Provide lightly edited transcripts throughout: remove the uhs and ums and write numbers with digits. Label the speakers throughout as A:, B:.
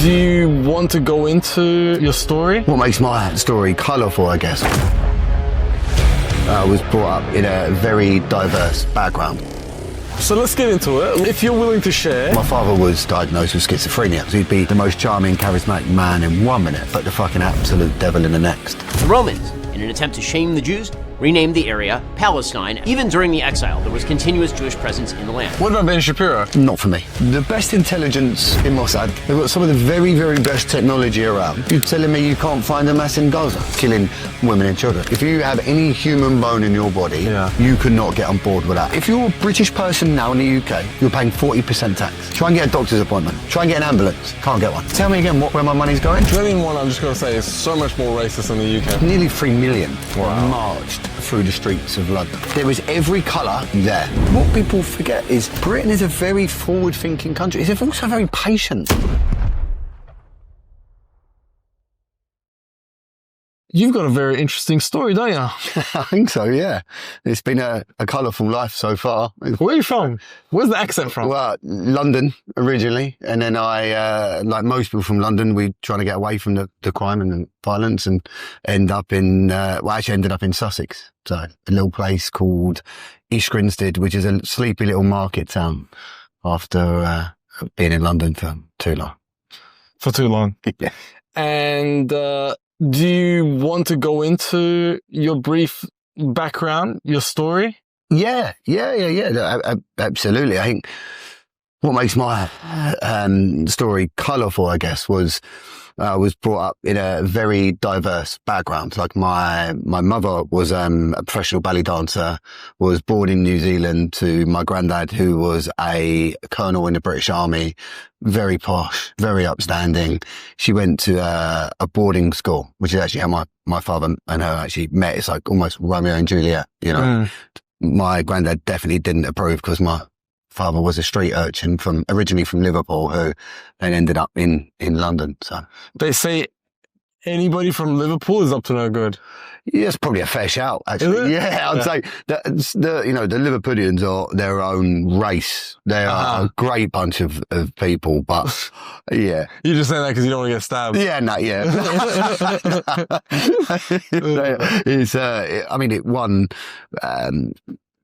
A: Do you want to go into your story?
B: What makes my story colourful, I guess? I was brought up in a very diverse background.
A: So let's get into it. If you're willing to share.
B: My father was diagnosed with schizophrenia. So he'd be the most charming, charismatic man in 1 minute, but the fucking absolute devil in the next.
C: The Romans, in an attempt to shame the Jews, renamed the area Palestine. Even during the exile, there was continuous Jewish presence in the land.
A: What about Ben Shapiro?
B: Not for me. The best intelligence in Mossad, they've got some of the very, very best technology around. You're telling me you can't find a mass in Gaza, killing women and children. If you have any human bone in your body, you could not get on board with that. If you're a British person now in the UK, you're paying 40% tax. Try and get a doctor's appointment. Try and get an ambulance. Can't get one. Tell me again where my money's going.
A: Drilling one, I'm just going to say, is so much more racist than the UK.
B: Nearly 3 million marched through the streets of London. There was every colour there. What people forget is Britain is a very forward-thinking country. It's also very patient.
A: You've got a very interesting story, don't you?
B: I think so, yeah. It's been a colourful life so far.
A: Where are you from? Where's the accent from?
B: Well, London originally, and then I, like most people from London, we trying to get away from the crime and the violence, and ended up in Sussex. So a little place called East Grinstead, which is a sleepy little market town after being in London for too long.
A: For too long?
B: Yeah. And
A: do you want to go into your brief background, your story?
B: Yeah. Absolutely. I think what makes my story colourful, I guess, was I was brought up in a very diverse background. Like my mother was a professional ballet dancer, was born in New Zealand to my granddad, who was a colonel in the British Army, very posh, very upstanding. She went to a boarding school, which is actually how my father and her actually met. It's like almost Romeo and Juliet, you know. My granddad definitely didn't approve because my father was a street urchin originally from Liverpool, who then ended up in London. So
A: they say anybody from Liverpool is up to no good.
B: Yeah, it's probably a fair shout, actually. Yeah, I'd say that the Liverpudlians are their own race. They are a great bunch of people, but yeah.
A: You're just saying that because you don't want to get stabbed.
B: Yeah, no, yeah. It won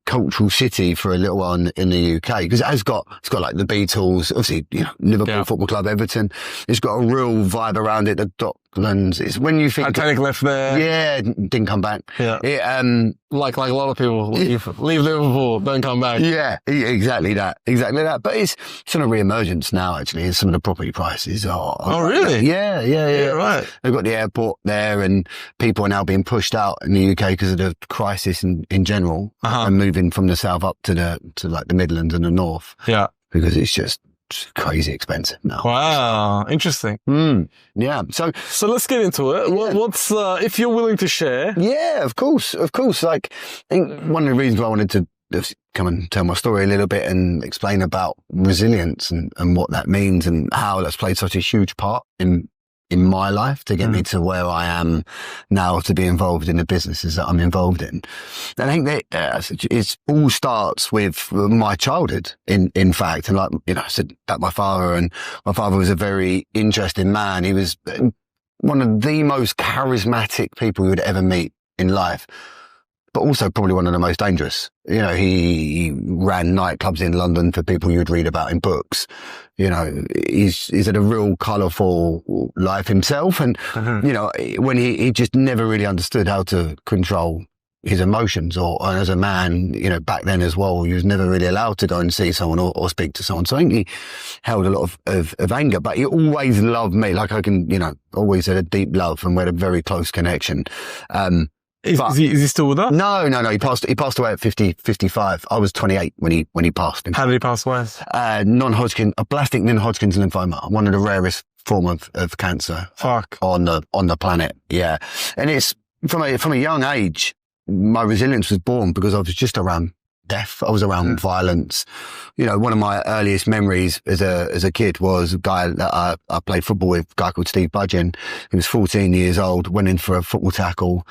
B: cultural city for a little while in the UK, because it's got like the Beatles, obviously, Liverpool Football Club, Everton. It's got a real vibe around it. The Docklands. It's when you think
A: Titanic left there.
B: Yeah, didn't come back.
A: Yeah. Like a lot of people leave Liverpool, don't come back.
B: Yeah, exactly that. But it's on a re-emergence now, actually. Some of the property prices are.
A: Oh, really?
B: Yeah.
A: Right.
B: They've got the airport there, and people are now being pushed out in the UK because of the crisis in general, and moving from the south up to like the Midlands and the north.
A: Yeah.
B: Because it's just crazy expensive now.
A: Wow, interesting.
B: Yeah. So
A: let's get into it. Yeah. What's if you're willing to share?
B: Yeah, of course. Like, I think one of the reasons why I wanted to come and tell my story a little bit and explain about resilience and what that means and how that's played such a huge part in my life to get me to where I am now, to be involved in the businesses that I'm involved in. And I think that it all starts with my childhood, in fact. And like, I said that my father was a very interesting man. He was one of the most charismatic people you would ever meet in life, but also probably one of the most dangerous. He ran nightclubs in London for people you'd read about in books. He's had a real colourful life himself. And, when he just never really understood how to control his emotions, and as a man, back then as well, he was never really allowed to go and see someone or speak to someone. So I think he held a lot of anger, but he always loved me. Like I can, always had a deep love, and we had a very close connection.
A: Is he still with us?
B: No. He passed away at 55. I was 28 when he passed.
A: How did he pass away?
B: Non-Hodgkin, aplastic non-Hodgkin's lymphoma, one of the rarest form of cancer.
A: Fuck.
B: On the planet. Yeah. And it's from a young age, my resilience was born because I was just around death. I was around violence. One of my earliest memories as a kid was a guy that I played football with, a guy called Steve Budgeon. He was 14 years old, went in for a football tackle.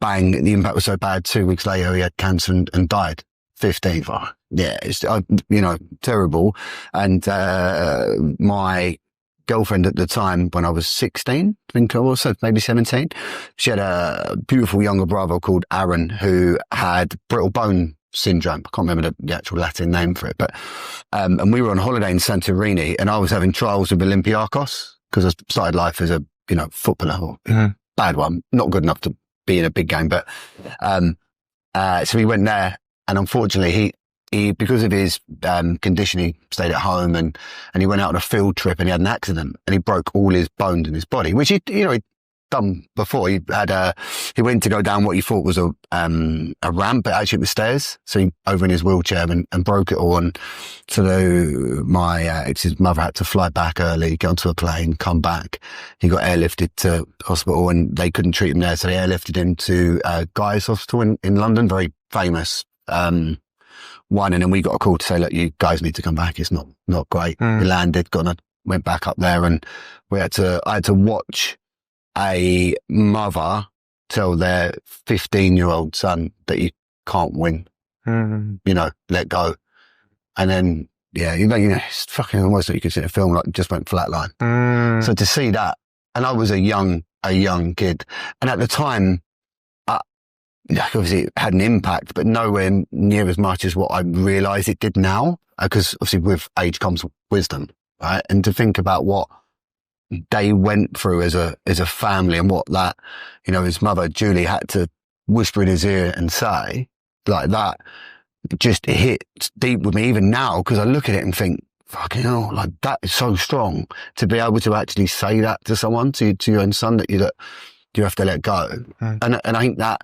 B: Bang, the impact was so bad, 2 weeks later he had cancer and died. 15. Yeah, it's, terrible. And my girlfriend at the time when I was 16, I think I was, so maybe 17. She had a beautiful younger brother called Aaron who had brittle bone syndrome. I can't remember the actual Latin name for it, but, and we were on holiday in Santorini and I was having trials with Olympiacos because I started life as a, footballer, bad one, not good enough to be in a big game, but, so we went there and unfortunately he, because of his condition, he stayed at home and he went out on a field trip and he had an accident and he broke all his bones in his body, which he'd done before. He went to go down what he thought was a ramp, but actually it was stairs. So he over in his wheelchair and broke it all. And so my ex's mother had to fly back early, get onto a plane, come back. He got airlifted to hospital and they couldn't treat him there. So they airlifted him to Guy's Hospital in London, very famous one, and then we got a call to say, look, you guys need to come back. It's not great. We landed, went back up there, and I had to watch a mother tell their 15-year-old son that you can't win. Let go. And then, it's fucking almost like you could see a film like just went flatline. So to see that, and I was a young kid, and at the time, obviously it had an impact, but nowhere near as much as what I realise it did now, because obviously with age comes wisdom, right? And to think about what they went through as a family and what that, his mother, Julie, had to whisper in his ear and say, like that, just hit deep with me even now, because I look at it and think, fucking hell, like that is so strong to be able to actually say that to someone, to your own son, that you have to let go. And I think that,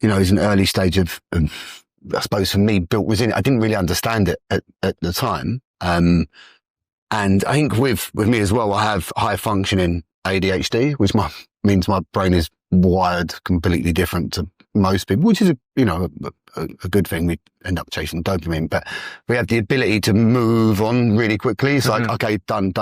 B: is an early stage of, I suppose for me, built within it. I didn't really understand it at the time. And I think with me as well, I have high functioning ADHD, which means my brain is wired completely different to most people, which is a good thing. We end up chasing dopamine, but we have the ability to move on really quickly. It's like, okay, done.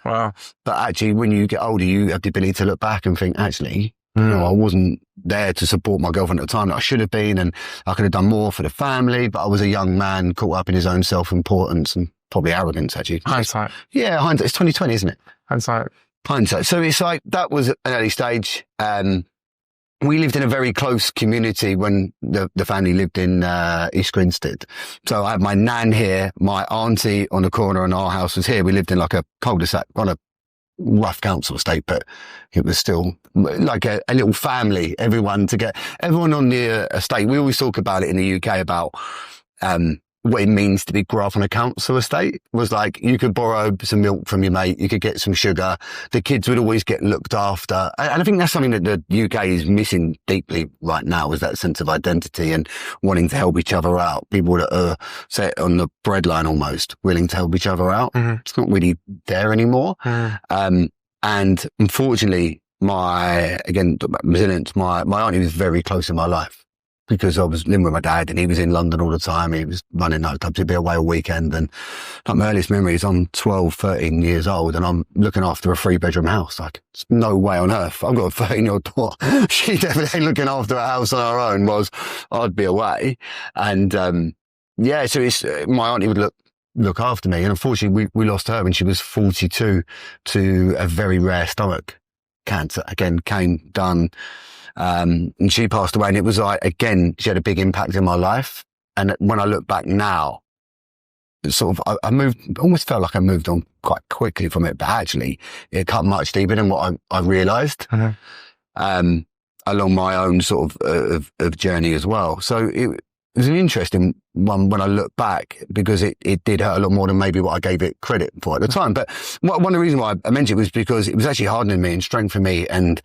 A: Wow.
B: But actually, when you get older, you have the ability to look back and think, actually, I wasn't there to support my girlfriend at the time that I should have been, and I could have done more for the family, but I was a young man caught up in his own self-importance and probably arrogance, actually.
A: Hindsight.
B: Yeah, hindsight. It's 2020, isn't it?
A: Hindsight.
B: So it's like, that was an early stage. We lived in a very close community when the family lived in East Grinstead. So I had my nan here, my auntie on the corner, and our house was here. We lived in like a cul-de-sac on a rough council estate, but it was still like a little family, everyone on the estate. We always talk about it in the UK about what it means to grow up on a council estate. Was like, you could borrow some milk from your mate, you could get some sugar, the kids would always get looked after. And I think that's something that the UK is missing deeply right now, is that sense of identity and wanting to help each other out. People that are set on the breadline almost, willing to help each other out. It's not really there anymore. And unfortunately, resilience, my auntie was very close in my life, because I was living with my dad and he was in London all the time. He was running nightclubs. He'd be away all weekend. And like, my earliest memories, I'm 12, 13 years old and I'm looking after a 3-bedroom house. Like, there's no way on earth. I've got a 13-year-old daughter. She definitely ain't looking after a house on her own, was I'd be away. And, so it's, my auntie would look after me. And unfortunately, we lost her when she was 42 to a very rare stomach cancer. Again, done. And she passed away, and it was like, again, she had a big impact in my life. And when I look back now, sort of, I almost felt like I moved on quite quickly from it, but actually it cut much deeper than what I realised, along my own sort of journey as well. So it was an interesting one when I look back, because it did hurt a lot more than maybe what I gave it credit for at the time. But one of the reasons why I mentioned it was because it was actually hardening me and strengthening me, and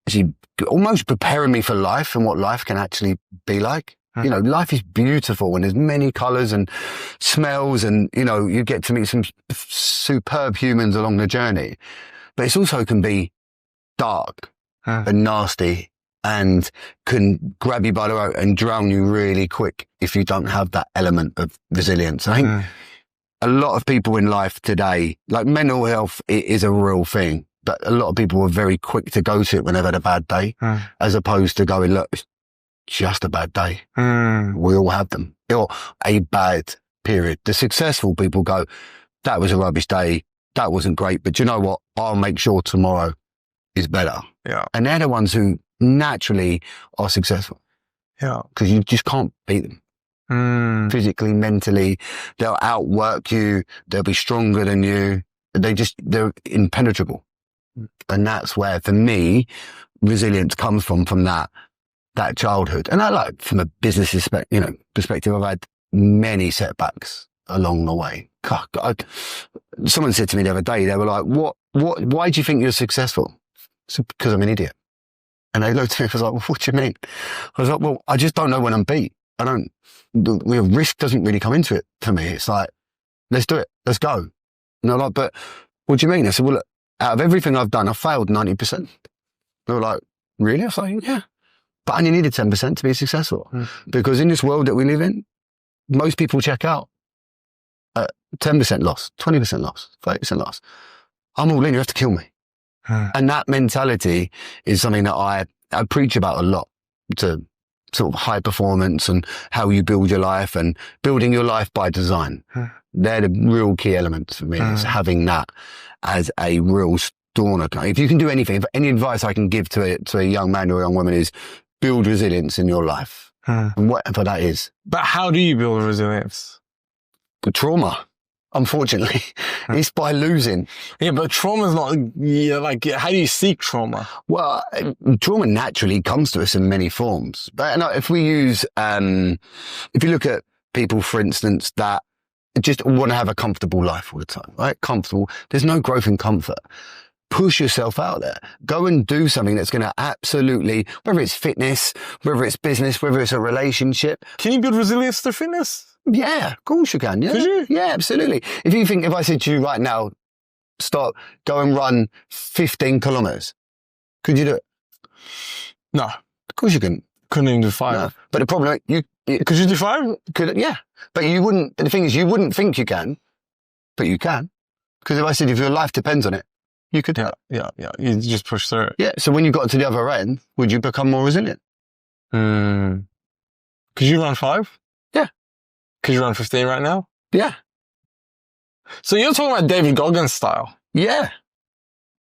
B: actually almost preparing me for life and what life can actually be like. Life is beautiful and there's many colours and smells, and, you get to meet some superb humans along the journey. But it also can be dark and nasty, and can grab you by the throat and drown you really quick if you don't have that element of resilience. I think a lot of people in life today, like, mental health is a real thing, but a lot of people are very quick to go to it when they've had a bad day, as opposed to going, look, it's just a bad day. We all have them. Or a bad period. The successful people go, that was a rubbish day. that wasn't great, but you know what? I'll make sure tomorrow is better.
A: Yeah.
B: And they're the ones who naturally are successful
A: Yeah.
B: because you just can't beat them. Physically, mentally, they'll outwork you. They'll be stronger than you. They're impenetrable. And that's where, for me, resilience comes from that childhood. And I like, from a business perspective, I've had many setbacks along the way. God, someone said to me the other day, they were like, why do you think you're successful? I said, because I'm an idiot. And they looked at me and was like, well, what do you mean? I was like, well, I just don't know when I'm beat. Risk doesn't really come into it for me. It's like, let's do it. Let's go. And they're like, but what do you mean? I said, well, look, out of everything I've done, I failed 90%. They were like, really? I was like, yeah. But I only needed 10% to be successful. Because in this world that we live in, most people check out at 10% loss, 20% loss, 30% loss. I'm all in, you have to kill me. And that mentality is something that I preach about a lot, to sort of high performance and how you build your life and building your life by design. They're the real key elements for me, is having that as a real storm. If you can do anything, if any advice I can give to a young man or a young woman is build resilience in your life, and whatever that is.
A: But how do you build resilience?
B: With trauma, unfortunately. It's by losing.
A: Yeah, but trauma's not, like, how do you seek trauma?
B: Well, trauma naturally comes to us in many forms. But if we use, if you look at people, for instance, that just want to have a comfortable life all the time, right? Comfortable. There's no growth in comfort. Push yourself out there. Go and do something that's going to absolutely, whether it's fitness, whether it's business, whether it's a relationship.
A: Can you build resilience through fitness?
B: Yeah, of course you can. Yeah.
A: Could you?
B: Yeah, absolutely. If I said to you right now, go and run 15 kilometers, could you do it?
A: No.
B: Of course you can.
A: Couldn't even do 5.
B: No. But the problem,
A: could you do 5?
B: Yeah. But you wouldn't, the thing is, you wouldn't think you can, but you can. Because if I said, if your life depends on it, you could.
A: Yeah. You just push through it.
B: Yeah. So when you got to the other end, would you become more resilient?
A: Could you run 5?
B: Yeah.
A: Could you run 15 right now?
B: Yeah.
A: So you're talking about David Goggins style?
B: Yeah.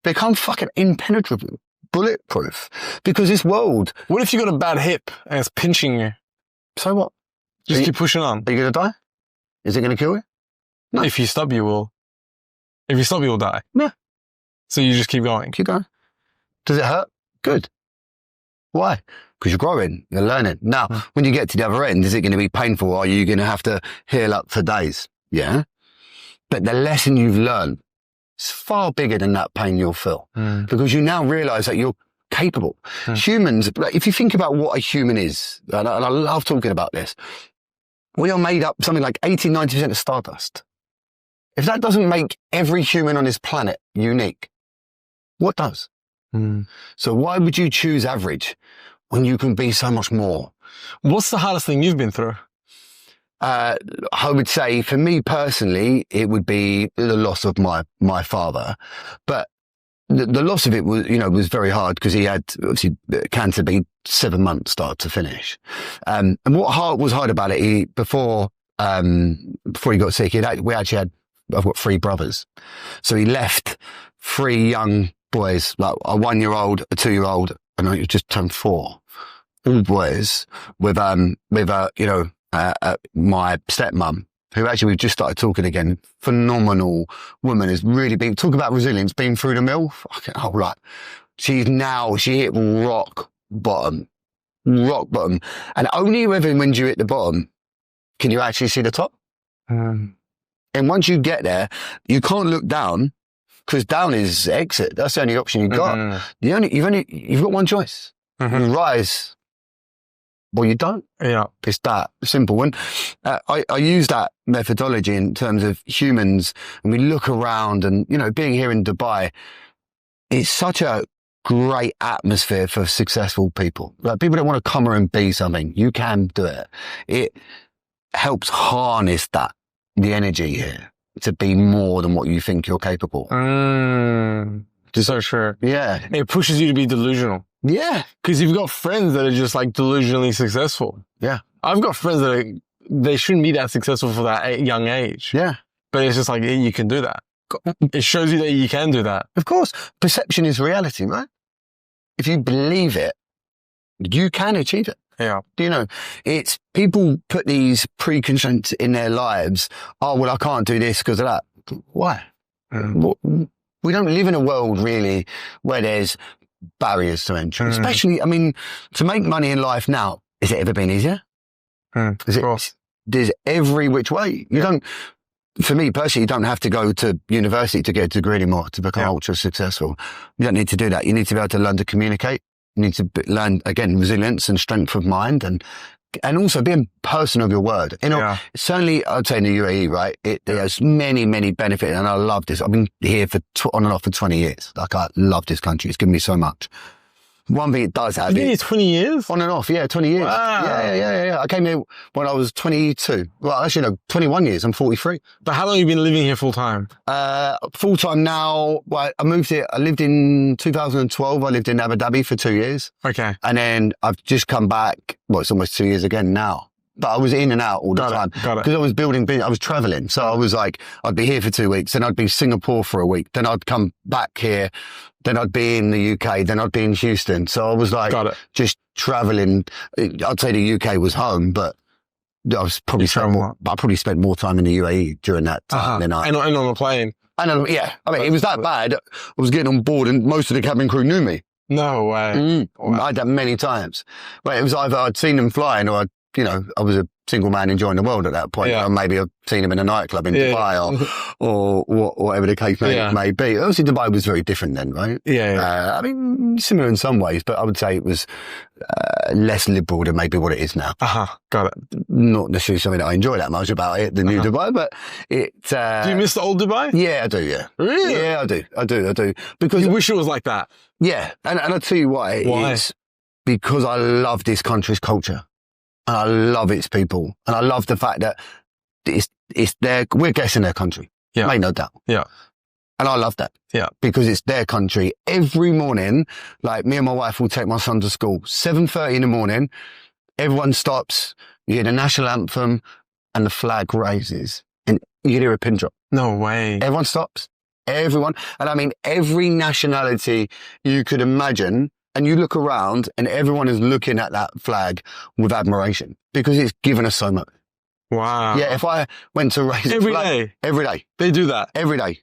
B: Become fucking impenetrable, bulletproof. Because this world.
A: What if you got a bad hip and it's pinching you?
B: So what?
A: Just keep pushing on.
B: Are you going to die? Is it going to kill you? No.
A: If you stop, you will. If you stop, you will die.
B: Yeah.
A: So you just keep going.
B: Keep going. Does it hurt? Good. Why? Because you're growing, you're learning. Now, when you get to the other end, is it going to be painful? Are you going to have to heal up for days? Yeah. But the lesson you've learned is far bigger than that pain you'll feel. Because you now realize that you're capable. Humans, if you think about what a human is, and I love talking about this, we are made up something like 80-90% of stardust. If that doesn't make every human on this planet unique, what does? So why would you choose average when you can be so much more?
A: What's the hardest thing you've been through?
B: I would say, for me personally, it would be the loss of my father. But the loss of it was very hard because he had obviously cancer, being 7 months start to finish. And what was hard about it, before he got sick, I've got 3 brothers. So he left 3 young boys, like a 1-year-old, a 2-year-old, and I just turned 4. All boys with my stepmom, who actually we've just started talking again. Phenomenal woman, has really been, talk about resilience, been through the mill. Fucking hell, right. She hit rock bottom. And only when you hit the bottom, can you actually see the top? And once you get there, you can't look down, because down is exit. That's the only option you've got. You've got one choice. You rise, or you don't.
A: Yeah.
B: It's that simple. And I use that methodology in terms of humans, and we look around and, being here in Dubai, it's such a great atmosphere for successful people. Like, people that want to come here and be something. You can do it. It helps harness the energy here to be more than what you think you're capable.
A: So sure.
B: Yeah.
A: It pushes you to be delusional.
B: Yeah.
A: Because you've got friends that are just like delusionally successful.
B: Yeah.
A: I've got friends that they shouldn't be that successful for that young age.
B: Yeah.
A: But it's just like, you can do that. It shows you that you can do that.
B: Of course, perception is reality, right? If you believe it, you can achieve it.
A: Yeah.
B: You know, it's people put these preconditions in their lives. Oh, well, I can't do this because of that. Why? We don't live in a world really where there's barriers to entry, especially, I mean, to make money in life now, has it ever been easier? Is it, there's every which way. You don't, for me personally, you don't have to go to university to get a degree anymore to become ultra successful. You don't need to do that. You need to be able to learn to communicate. You need to learn, again, resilience and strength of mind and also being a person of your word. You know, certainly I'd say in the UAE, right, it has many, many benefits and I love this. I've been here for on and off for 20 years. Like I love this country. It's given me so much. One thing it does have.
A: You've been here 20 years?
B: On and off, 20 years.
A: Wow.
B: Yeah. I came here when I was 22. Well, actually, no, 21 years. I'm 43.
A: But how long have you been living here full time?
B: Full time now. Well, I moved here. I lived in 2012. I lived in Abu Dhabi for 2 years.
A: Okay.
B: And then I've just come back. Well, it's almost 2 years again now. But I was in and out all the time.
A: Got it.
B: Because I was I was traveling. So I was like, I'd be here for 2 weeks, then I'd be in Singapore for a week, then I'd come back here, then I'd be in the UK, then I'd be in Houston. So I was like, just traveling. I'd say the UK was home, but I was probably I probably spent more time in the UAE during that time than
A: and on a plane.
B: And I mean, it was that bad. I was getting on board and most of the cabin crew knew me.
A: No way.
B: I had that many times. But it was either I'd seen them flying or I was a single man enjoying the world at that point. Or maybe I've seen him in a nightclub in Dubai or whatever the case may be. Obviously, Dubai was very different then, right? I mean, similar in some ways, but I would say it was less liberal than maybe what it is now.
A: Got it.
B: Not necessarily something that I enjoy that much about it, the new Dubai, but it...
A: do you miss the old Dubai?
B: Yeah, I do, yeah.
A: Really?
B: Yeah, I do. Because
A: you wish it was like that?
B: Yeah, and I'll tell you why.
A: Why?
B: It's because I love this country's culture. And I love its people. And I love the fact that we're guests in their country.
A: Yeah.
B: Make no doubt.
A: Yeah.
B: And I love that.
A: Yeah.
B: Because it's their country. Every morning, like me and my wife will take my son to school. 7:30 in the morning, everyone stops, you hear the national anthem and the flag raises. And you hear a pin drop.
A: No way.
B: Everyone stops. Everyone. And I mean, every nationality you could imagine. And you look around and everyone is looking at that flag with admiration because it's given us so much.
A: Wow.
B: Yeah, if I went to raise
A: every day.
B: Every day.
A: They do that.
B: Every day.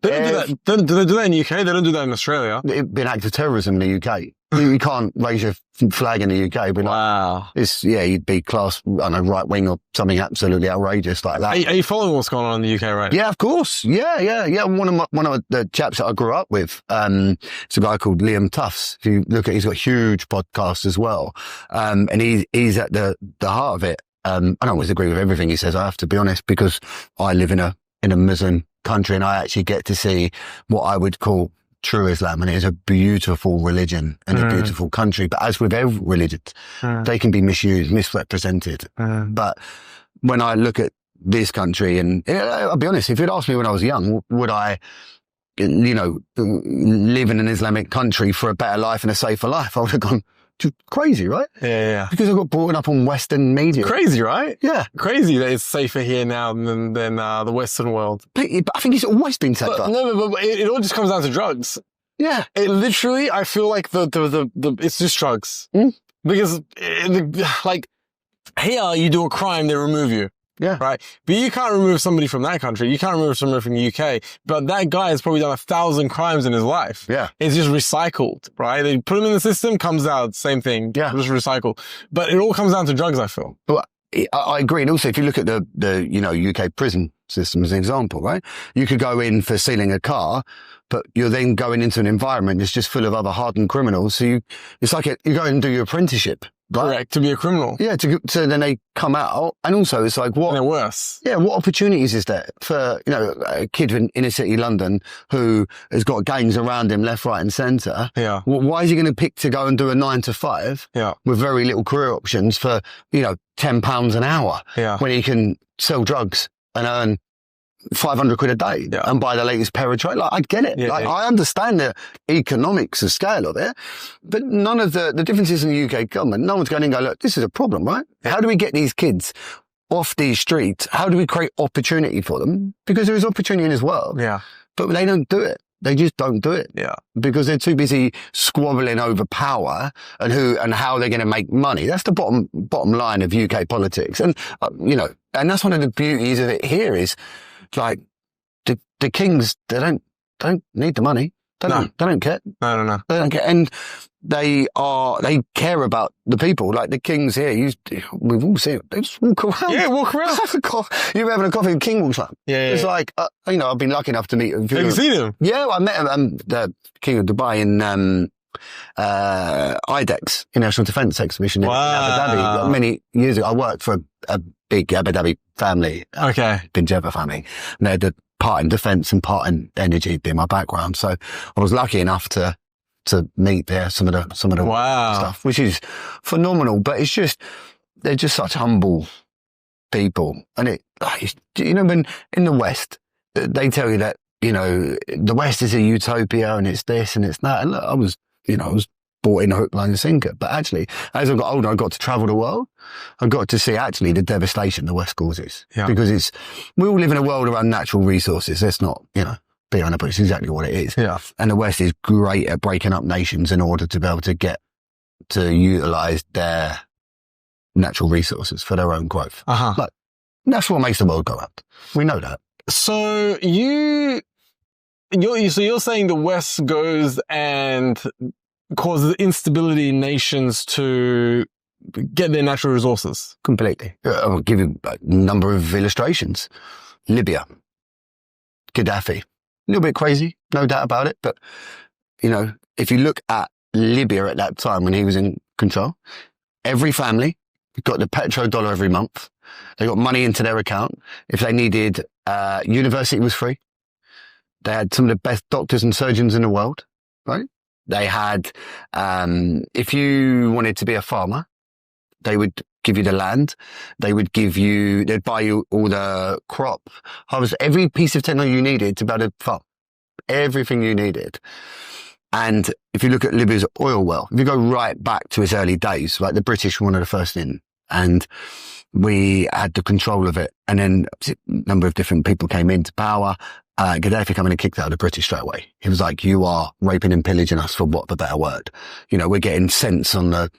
A: They don't do that. Do they do that in the UK? They don't do that in Australia.
B: It'd be an act of terrorism in the UK. You can't raise your flag in the UK. But
A: wow.
B: You'd be classed, I don't know, right wing or something absolutely outrageous like that.
A: Are you following what's going on in the UK right now?
B: Yeah, of course. Yeah. One of the chaps that I grew up with, it's a guy called Liam Tufts. If you look at, he's got a huge podcast as well. And he's at the heart of it. I don't always agree with everything he says, I have to be honest, because I live in a Muslim country and I actually get to see what I would call true Islam, and it is a beautiful religion and a beautiful country. But as with every religion, they can be misused, misrepresented. But when I look at this country, and I'll be honest, if you'd asked me when I was young, would I, live in an Islamic country for a better life and a safer life, I would have gone, crazy, right?
A: Yeah.
B: Because I got brought up on Western media.
A: Crazy, right?
B: Yeah.
A: Crazy that it's safer here now than the Western world.
B: But I think it's always been safer.
A: But it all just comes down to drugs.
B: Yeah.
A: It literally, I feel like it's just drugs. Because here you do a crime, they remove you.
B: Yeah.
A: Right. But you can't remove somebody from that country. You can't remove somebody from the UK. But that guy has probably done 1,000 crimes in his life.
B: Yeah.
A: It's just recycled, right? They put him in the system, comes out, same thing.
B: Yeah.
A: Just recycle. But it all comes down to drugs, I feel.
B: Well, I agree. And also, if you look at the UK prison system as an example, right? You could go in for stealing a car, but you're then going into an environment that's just full of other hardened criminals. So it's like you go and do your apprenticeship. Right?
A: Correct, to be a criminal.
B: Yeah, so then they come out, and also it's like what?
A: And they're worse.
B: Yeah, what opportunities is there for a kid in inner city London who has got gangs around him left, right, and centre?
A: Yeah.
B: Why is he going to pick to go and do a 9 to 5?
A: Yeah.
B: With very little career options for £10 an hour?
A: Yeah.
B: When he can sell drugs and earn 500 quid a day and buy the latest pair of trainers. Like, I get it. I understand the economics, the scale of it, but none of the differences in the UK government, no one's going and go, look, this is a problem, right? How do we get these kids off these streets? How do we create opportunity for them? Because there is opportunity in this world.
A: Yeah.
B: but they don't do it. They just don't do it.
A: Yeah.
B: Because they're too busy squabbling over power and how they're going to make money. That's the bottom line of UK politics. And, and that's one of the beauties of it here is like the kings, they don't need the money. They don't care.
A: No.
B: They don't care. And they care about the people. Like the kings here, we've all seen it. They just walk around.
A: Yeah, walk around.
B: You're having a coffee, the king walks around.
A: Yeah.
B: It's like, I've been lucky enough to meet him.
A: Have you seen him?
B: Yeah, I met him, the king of Dubai in, IDEX, International Defence Exhibition in Abu Dhabi. Many years ago, I worked for a big Abu Dhabi family.
A: Okay.
B: Bin Jebba family. And they had part in defence and part in energy being my background. So I was lucky enough to meet there some of the stuff, which is phenomenal. But they're just such humble people. And when in the West, they tell you that, the West is a utopia and it's this and it's that. And look, I was brought in a hook, line and sinker. But actually, as I got older, I got to travel the world. I got to see actually the devastation the West causes. Yeah. Because we all live in a world around natural resources. Let's not, be on it, but it's exactly what it is.
A: Yeah.
B: And the West is great at breaking up nations in order to be able to get to utilize their natural resources for their own growth. Like, that's what makes the world go round. We know that.
A: So you're saying the West goes and causes instability in nations to get their natural resources?
B: Completely. I'll give you a number of illustrations. Libya. Gaddafi. A little bit crazy, no doubt about it. But, if you look at Libya at that time when he was in control, every family got the petrodollar every month. They got money into their account. If they needed, university was free. They had some of the best doctors and surgeons in the world, right? They had, if you wanted to be a farmer, they would give you the land. They'd buy you all the crop, harvest, every piece of technology you needed to be able to farm. Everything you needed. And if you look at Libya's oil well, if you go right back to its early days, like the British were one of the first in, and we had the control of it. And then a number of different people came into power. Gaddafi came in and kicked out the British straight away. He was like, you are raping and pillaging us, for what the better word. We're getting cents on the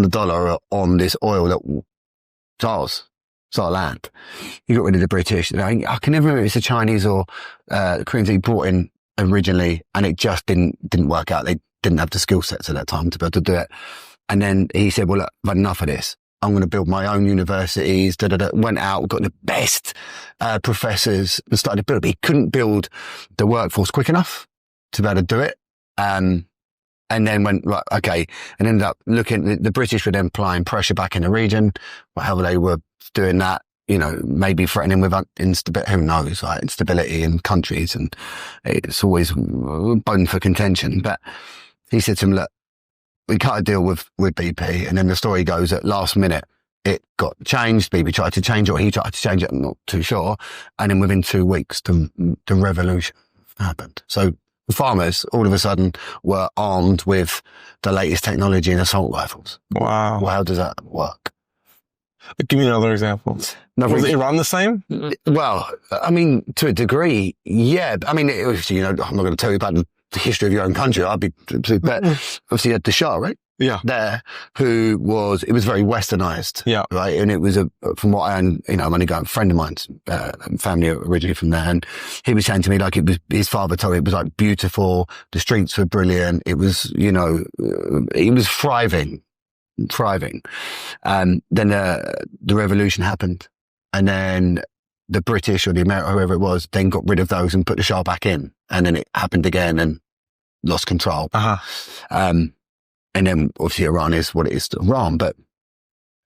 B: dollar on this oil that it's ours. It's our land. You got rid of the British. I can never remember if it's the Chinese or the Koreans that he brought in originally, and it just didn't work out. They didn't have the skill sets at that time to be able to do it. And then he said, well, look, I've had enough of this. I'm going to build my own universities, went out, got the best professors and started to build. But he couldn't build the workforce quick enough to be able to do it. And then went, right, okay, and ended up the British were then applying pressure back in the region, however they were doing that, maybe threatening with instability, who knows, right? Instability in countries, and it's always a bone for contention. But he said to him, look, we cut a deal with BP, and then the story goes at last minute, it got changed. BP tried to change it, or he tried to change it, I'm not too sure. And then within 2 weeks, the revolution happened. So the farmers, all of a sudden, were armed with the latest technology and assault rifles.
A: Wow.
B: Well, how does that work?
A: Give me another example. Was Iran the same?
B: Well, I mean, to a degree, yeah. I mean, I'm not going to tell you about the history of your own country. But obviously you had the Shah, right?
A: Yeah.
B: There, it was very westernized.
A: Yeah.
B: Right. And it was from what I'm only going, a friend of mine's family originally from there. And he was saying to me, like, it was, his father told me it was like beautiful. The streets were brilliant. It was, he was thriving. Then the revolution happened, and then the British or the American, whoever it was, then got rid of those and put the Shah back in, and then it happened again and lost control. And then obviously Iran is what it is to Iran, but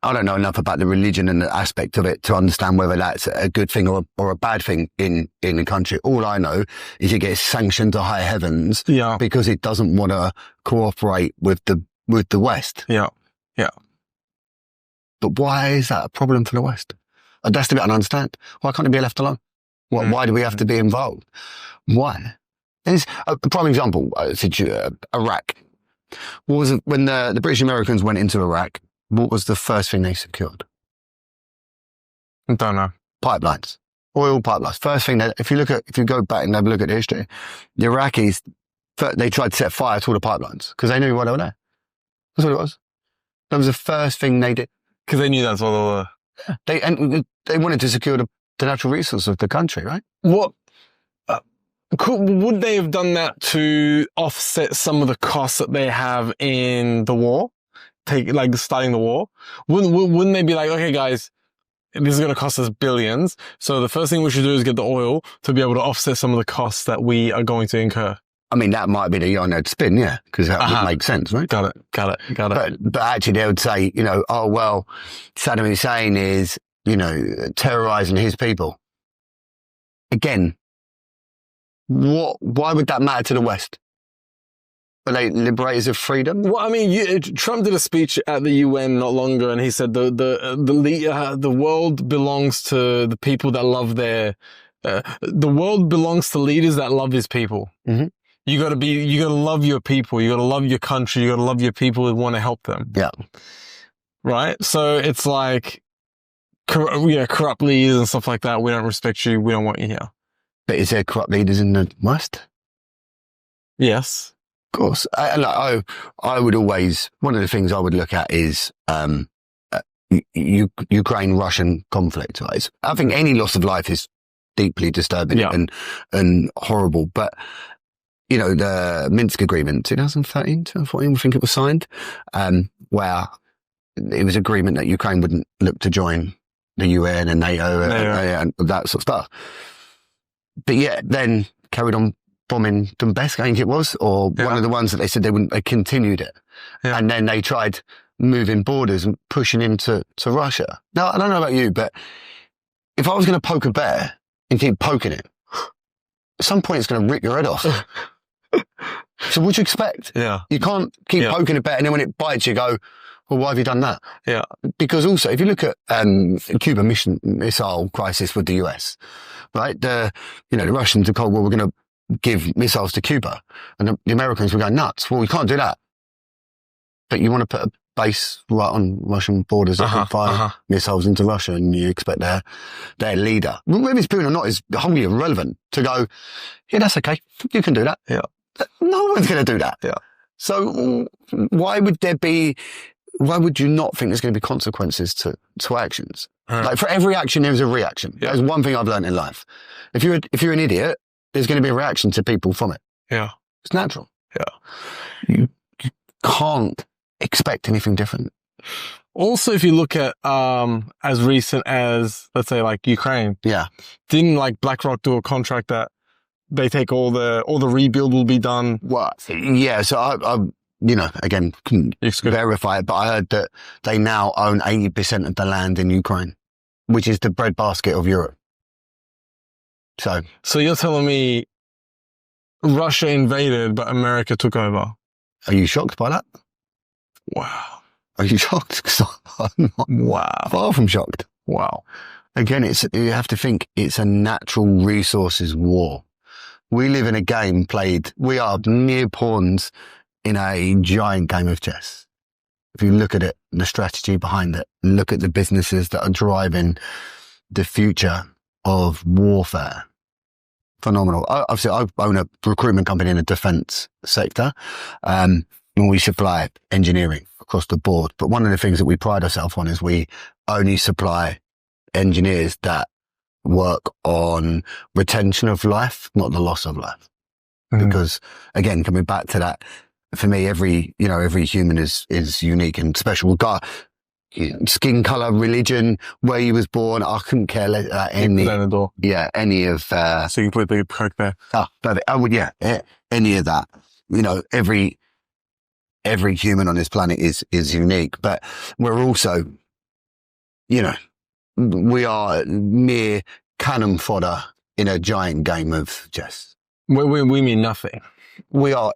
B: I don't know enough about the religion and the aspect of it to understand whether that's a good thing or a bad thing in the country. All I know is it gets sanctioned to high heavens because it doesn't want to cooperate with the West.
A: Yeah.
B: But why is that a problem for the West? That's the bit I don't understand. Why can't it be left alone? Why do we have to be involved? Why? There's a prime example, Iraq. When the British Americans went into Iraq, what was the first thing they secured?
A: I don't know.
B: Pipelines. Oil pipelines. First thing that, if you go back and have a look at the history, the Iraqis, they tried to set fire to all the pipelines because they knew why they were there. That's what it was. That was the first thing they did.
A: Because they knew that's what they were.
B: They wanted to secure the natural resources of the country, right?
A: What would they have done that to offset some of the costs that they have in the war? Starting the war? Wouldn't they be like, okay, guys, this is going to cost us billions. So the first thing we should do is get the oil to be able to offset some of the costs that we are going to incur.
B: I mean, that might be the Yarned spin, yeah, because that would make sense, right?
A: Got it.
B: But actually they would say, oh, well, Saddam Hussein is, terrorizing his people. Again, why would that matter to the West? Are they liberators of freedom?
A: Well, I mean, Trump did a speech at the UN not long ago, and he said the world belongs to the people that love the world belongs to leaders that love his people.
B: Mm-hmm.
A: You gotta love your people. You gotta love your country. You gotta love your people and want to help them.
B: Yeah.
A: Right? So it's like, corrupt leaders and stuff like that. We don't respect you. We don't want you here.
B: But is there corrupt leaders in the West?
A: Yes.
B: Of course. I would always, one of the things I would look at is, Ukraine-Russian conflict. Right? I think any loss of life is deeply disturbing and horrible. But, the Minsk Agreement, 2013, 2014, I think it was signed, where it was agreement that Ukraine wouldn't look to join the UN and NATO and that sort of stuff. But then carried on bombing Donbass, I think it was, or one of the ones that they said they continued it. Yeah. And then they tried moving borders and pushing into Russia. Now, I don't know about you, but if I was going to poke a bear and keep poking it, at some point it's going to rip your head off. So what do you expect?
A: Yeah.
B: You can't keep poking a bear and then when it bites you go, well, why have you done that?
A: Yeah.
B: Because also, if you look at Cuba missile crisis with the US, right? The Russians are told, well, we're going to give missiles to Cuba. And the Americans were going nuts. Well, we can't do that. But you want to put a base right on Russian borders that can fire missiles into Russia and you expect their leader, whether it's proven or not, is wholly irrelevant to go, yeah, that's okay. You can do that.
A: Yeah.
B: No one's going to do that.
A: Yeah.
B: So why would you not think there's going to be consequences to actions? Like for every action, there's a reaction. Yeah. That's one thing I've learned in life. If you're an idiot, there's going to be a reaction to people from it.
A: Yeah.
B: It's natural.
A: Yeah.
B: You can't expect anything different.
A: Also, if you look at, as recent as, let's say, like Ukraine.
B: Yeah.
A: Didn't like BlackRock do a contract that they take all the rebuild will be done?
B: What? Yeah. So I again, couldn't verify it, but I heard that they now own 80% of the land in Ukraine, which is the breadbasket of Europe. So
A: you're telling me Russia invaded, but America took over?
B: Are you shocked by that?
A: Wow.
B: Are you shocked? 'Cause I'm not far from shocked.
A: Wow.
B: Again, you have to think it's a natural resources war. We live in a game we are mere pawns in a giant game of chess. If you look at it, the strategy behind it, look at the businesses that are driving the future of warfare. Phenomenal. Obviously, I own a recruitment company in the defense sector, and we supply engineering across the board. But one of the things that we pride ourselves on is we only supply engineers that work on retention of life, not the loss of life. Mm-hmm. Because again, coming back to that, for me, every human is unique and special. Skin color, religion, where you was born. I couldn't care any of.
A: So you can put the Coke there.
B: Perfect. Any of that. Every human on this planet is unique, but we're also, we are mere cannon fodder in a giant game of chess.
A: We mean nothing.
B: We are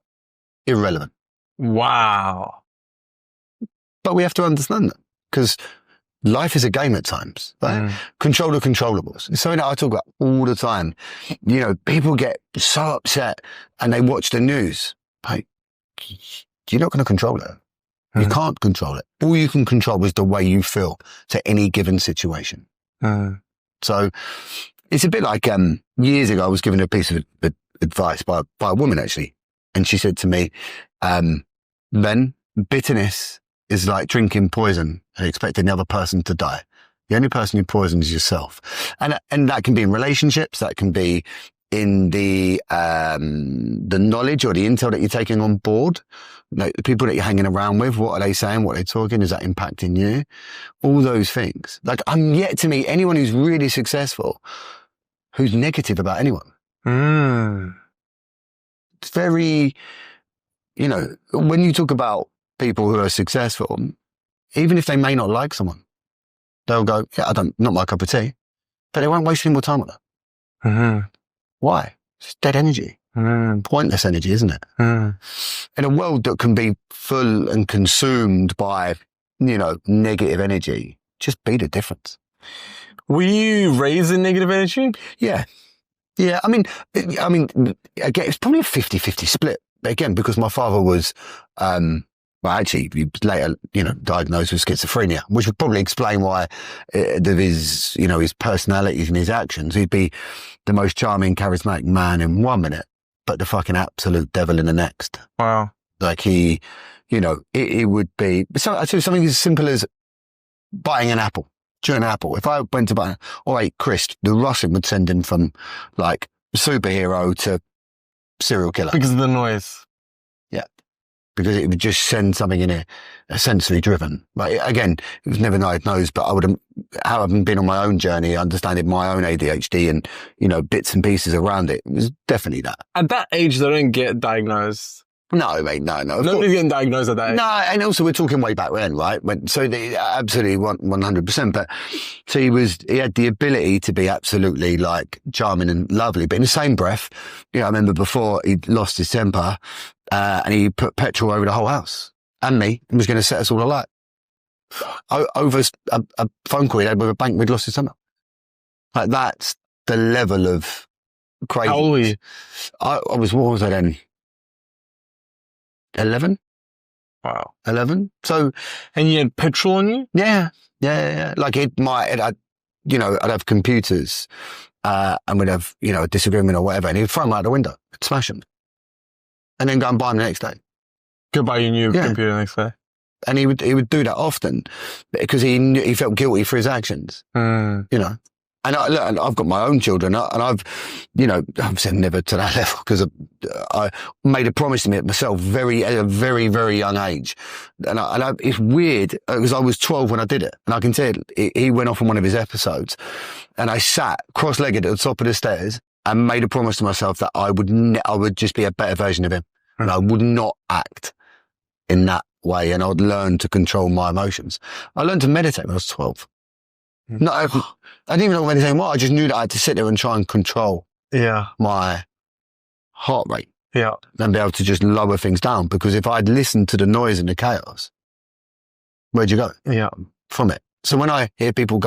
B: irrelevant.
A: Wow.
B: But we have to understand that because life is a game at times, right? Control the controllables. It's something that I talk about all the time. People get so upset and they watch the news. Like, you're not going to control it. You can't control it. All you can control is the way you feel to any given situation. So It's a bit like, years ago, I was given a piece of advice by a woman, actually. And she said to me, Ben, bitterness is like drinking poison and expecting the other person to die. The only person who poisons is yourself. And that can be in relationships. That can be in the knowledge or the intel that you're taking on board. Like the people that you're hanging around with, what are they saying? What are they talking? Is that impacting you? All those things. Like I'm yet to meet anyone who's really successful who's negative about anyone. It's very, when you talk about people who are successful, even if they may not like someone, they'll go, yeah, not my cup of tea, but they won't waste any more time on it. Why? It's dead energy. Pointless energy, isn't it? In a world that can be full and consumed by, negative energy, just be the difference.
A: Were you raised in negative energy?
B: Yeah. Yeah. I mean, again, it's probably a 50-50 split. Again, because my father was, actually, he was later, diagnosed with schizophrenia, which would probably explain why his personalities and his actions. He'd be the most charming, charismatic man in 1 minute, but the fucking absolute devil in the next.
A: Wow.
B: Like it would be, something as simple as buying an apple, chewing an apple. If I went to buy, Chris, the rustling would send him from like superhero to serial killer.
A: Because of the noise.
B: Yeah. Because it would just send something in a sensory driven. Like again, it was never diagnosed, but having been on my own journey, understanding my own ADHD and, bits and pieces around it, it was definitely that.
A: At that age, they don't get diagnosed.
B: No, mate, no.
A: Nobody's getting diagnosed at that age.
B: No, and also we're talking way back then, right? Absolutely 100%. But so he had the ability to be absolutely like charming and lovely. But in the same breath, I remember before he lost his temper, and he put petrol over the whole house and me and was going to set us all alight. Over a phone call he had with a bank, we'd lost his temper. Like that's the level of crazy.
A: How old were you?
B: what was I then? 11?
A: Wow.
B: 11. So,
A: and you had petrol on you?
B: Yeah. Like I'd have computers, and we'd have, a disagreement or whatever, and he'd throw them out the window, smash them, and then go and buy them the next day.
A: Go buy your new computer the next day.
B: And he would do that often because he felt guilty for his actions, And I've got my own children, and I've said never to that level because I made a promise to me myself at a very, very young age. And it's weird because I was 12 when I did it. And I can tell he went off on one of his episodes and I sat cross-legged at the top of the stairs and made a promise to myself that I would just be a better version of him. And I would not act in that way. And I would learn to control my emotions. I learned to meditate when I was 12. No, I didn't even know what anything was. I just knew that I had to sit there and try and control my heart rate.
A: Yeah.
B: And be able to just lower things down. Because if I'd listened to the noise and the chaos, where'd you go?
A: Yeah.
B: From it. So when I hear people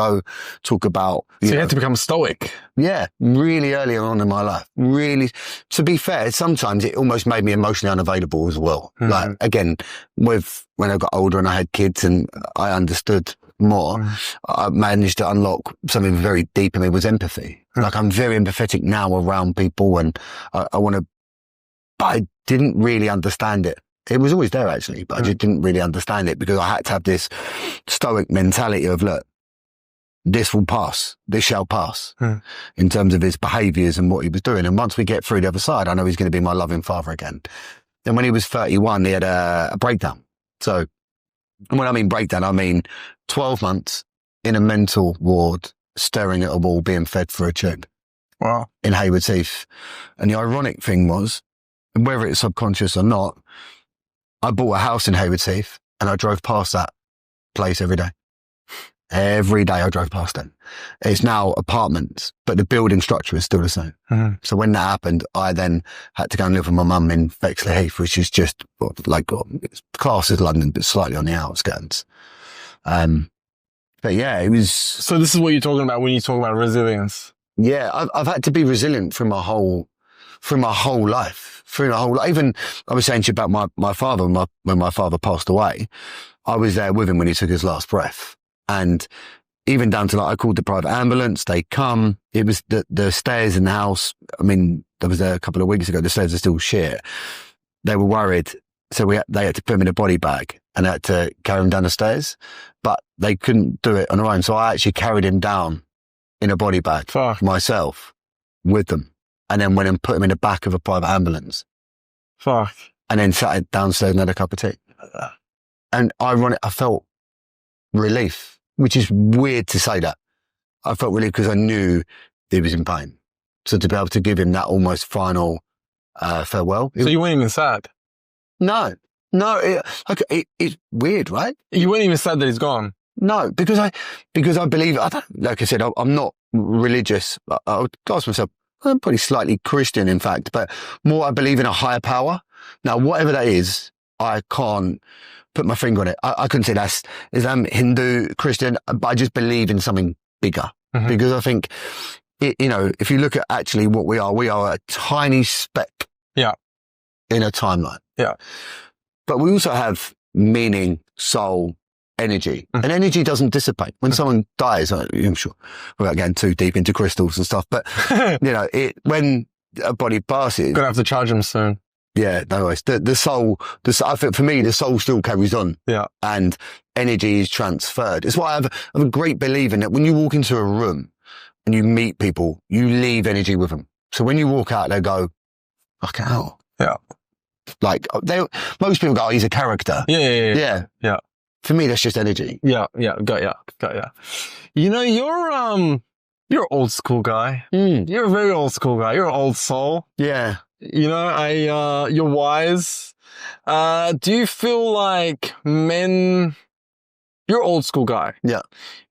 B: talk about...
A: you had to become stoic.
B: Yeah. Really early on in my life. Really. To be fair, sometimes it almost made me emotionally unavailable as well. Mm-hmm. Like, again, when I got older and I had kids and I understood more, I managed to unlock something very deep in me, was empathy. Like I'm very empathetic now around people and I want to, but I didn't really understand it. It was always there actually, but I just didn't really understand it because I had to have this stoic mentality of, look, this will pass, this shall pass in terms of his behaviours and what he was doing. And once we get through the other side, I know he's going to be my loving father again. Then when he was 31, he had a breakdown. So when I mean breakdown, I mean 12 months in a mental ward, staring at a wall, being fed through a tube.
A: Wow. In
B: Haywards Heath. And the ironic thing was, whether it's subconscious or not, I bought a house in Haywards Heath and I drove past that place every day. Every day I drove past it. It's now apartments, but the building structure is still the same. Mm-hmm. So when that happened, I then had to go and live with my mum in Bexley Heath, which is just it's classed as London, but slightly on the outskirts. But yeah, it was.
A: So this is what you're talking about when you talk about resilience.
B: Yeah, I've had to be resilient through my whole life. Even I was saying to you about my father, when my father passed away, I was there with him when he took his last breath. And even down to like, I called the private ambulance. They come. It was the stairs in the house. I mean, I was there a couple of weeks ago. The stairs are still shit. They were worried. So they had to put him in a body bag and had to carry him down the stairs, but they couldn't do it on their own. So I actually carried him down in a body bag myself with them, and then went and put him in the back of a private ambulance.
A: Fuck.
B: And then sat downstairs and had a cup of tea. And I felt relief, which is weird to say that. I felt relief because I knew he was in pain. So to be able to give him that almost final farewell.
A: So you weren't even sad?
B: No, it's weird, right?
A: You weren't even sad that he's gone?
B: No, because I believe, like I said, I'm not religious. I would class myself, I'm pretty slightly Christian, in fact, but more I believe in a higher power. Now, whatever that is, I can't put my finger on it. I couldn't say that's Islam, Hindu, Christian, but I just believe in something bigger. Mm-hmm. Because I think, if you look at actually what we are a tiny speck in a timeline. Yeah. But we also have meaning, soul, energy. Mm-hmm. And energy doesn't dissipate. When someone dies, I'm sure, without getting too deep into crystals and stuff, but, when a body passes.
A: Gonna have to charge them soon.
B: Yeah, no worries. The soul, I think for me, the soul still carries on. Yeah. And energy is transferred. It's why I'm a great believer in that when you walk into a room and you meet people, you leave energy with them. So when you walk out, they go, fuck hell. Yeah. Like, most people go, he's a character. Yeah. For me, that's just energy.
A: Yeah. Got ya. You're an old school guy. You're a very old school guy. You're an old soul.
B: Yeah.
A: You're wise. Do you feel like men, you're an old school guy.
B: Yeah.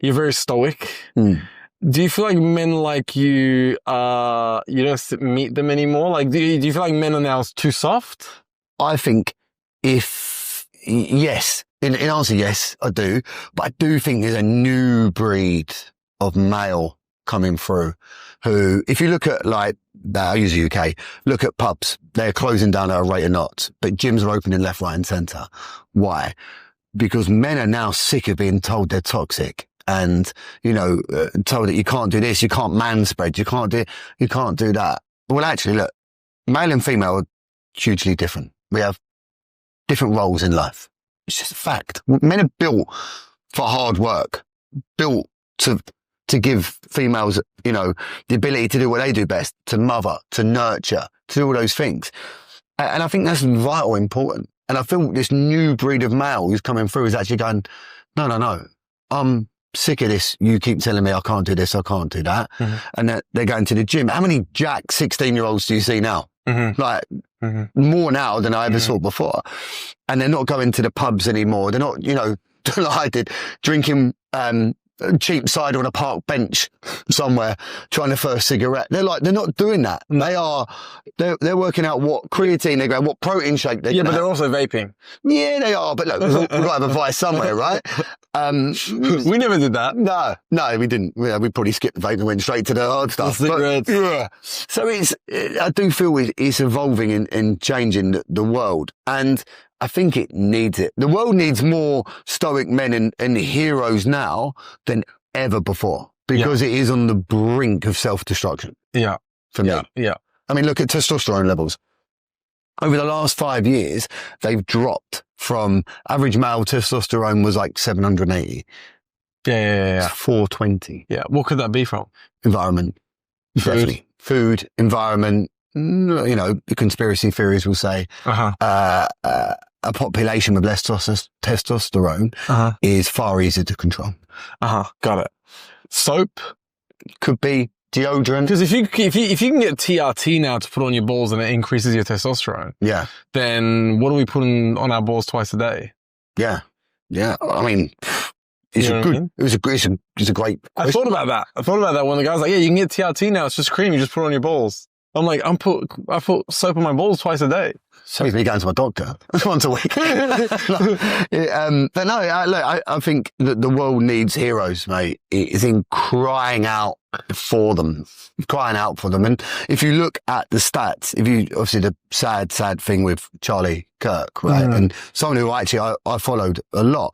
A: You're very stoic. Do you feel like men like you don't meet them anymore? Like, do you feel like men are now too soft?
B: I think yes, in answer, yes, I do. But I do think there's a new breed of male coming through who, if you look at I use the UK, look at pubs, they're closing down at a rate of knots, but gyms are opening left, right and centre. Why? Because men are now sick of being told they're toxic and, told that you can't do this, you can't manspread, you can't do that. Well, actually, look, male and female are hugely different. We have different roles in life. It's just a fact. Men are built for hard work, built to give females, the ability to do what they do best, to mother, to nurture, to do all those things. And I think that's vital important. And I feel this new breed of male who's coming through is actually going, no. I'm sick of this. You keep telling me I can't do this, I can't do that. Mm-hmm. And they're going to the gym. How many jack 16-year-olds do you see now? Mm-hmm. More now than I ever saw before. And they're not going to the pubs anymore. They're not, like I did, drinking, cheap cider on a park bench somewhere, trying the first cigarette. They're not doing that. They're working out what creatine they're going, what protein shake they're
A: but they're also vaping.
B: Yeah, they are. But look, we've got to have a vice somewhere, right?
A: We never did that.
B: No, we didn't. We probably skipped the vape and went straight to the hard stuff. So I do feel it's evolving and changing the world. And I think it needs it. The world needs more stoic men and heroes now than ever before because it is on the brink of self-destruction. Yeah. For me. Yeah. I mean, look at testosterone levels. Over the last 5 years, they've dropped from average male testosterone was like 780.
A: Yeah.
B: 420.
A: Yeah. What could that be from?
B: Environment. Definitely. Food, environment, the conspiracy theories will say, a population with less testosterone is far easier to control.
A: Got it. Soap
B: could be deodorant.
A: Because if you can get TRT now to put on your balls and it increases your testosterone, then what are we putting on our balls twice a day?
B: Yeah. I mean, it's a great question.
A: I thought about that when the guy's like, yeah, you can get TRT now. It's just cream. You just put it on your balls. I'm like, I put soap on my balls twice a day.
B: Saves me going to my doctor once a week. But no, I think that the world needs heroes, mate. It's in crying out for them. And if you look at the stats, obviously the sad thing with Charlie Kirk, right? And someone who actually I followed a lot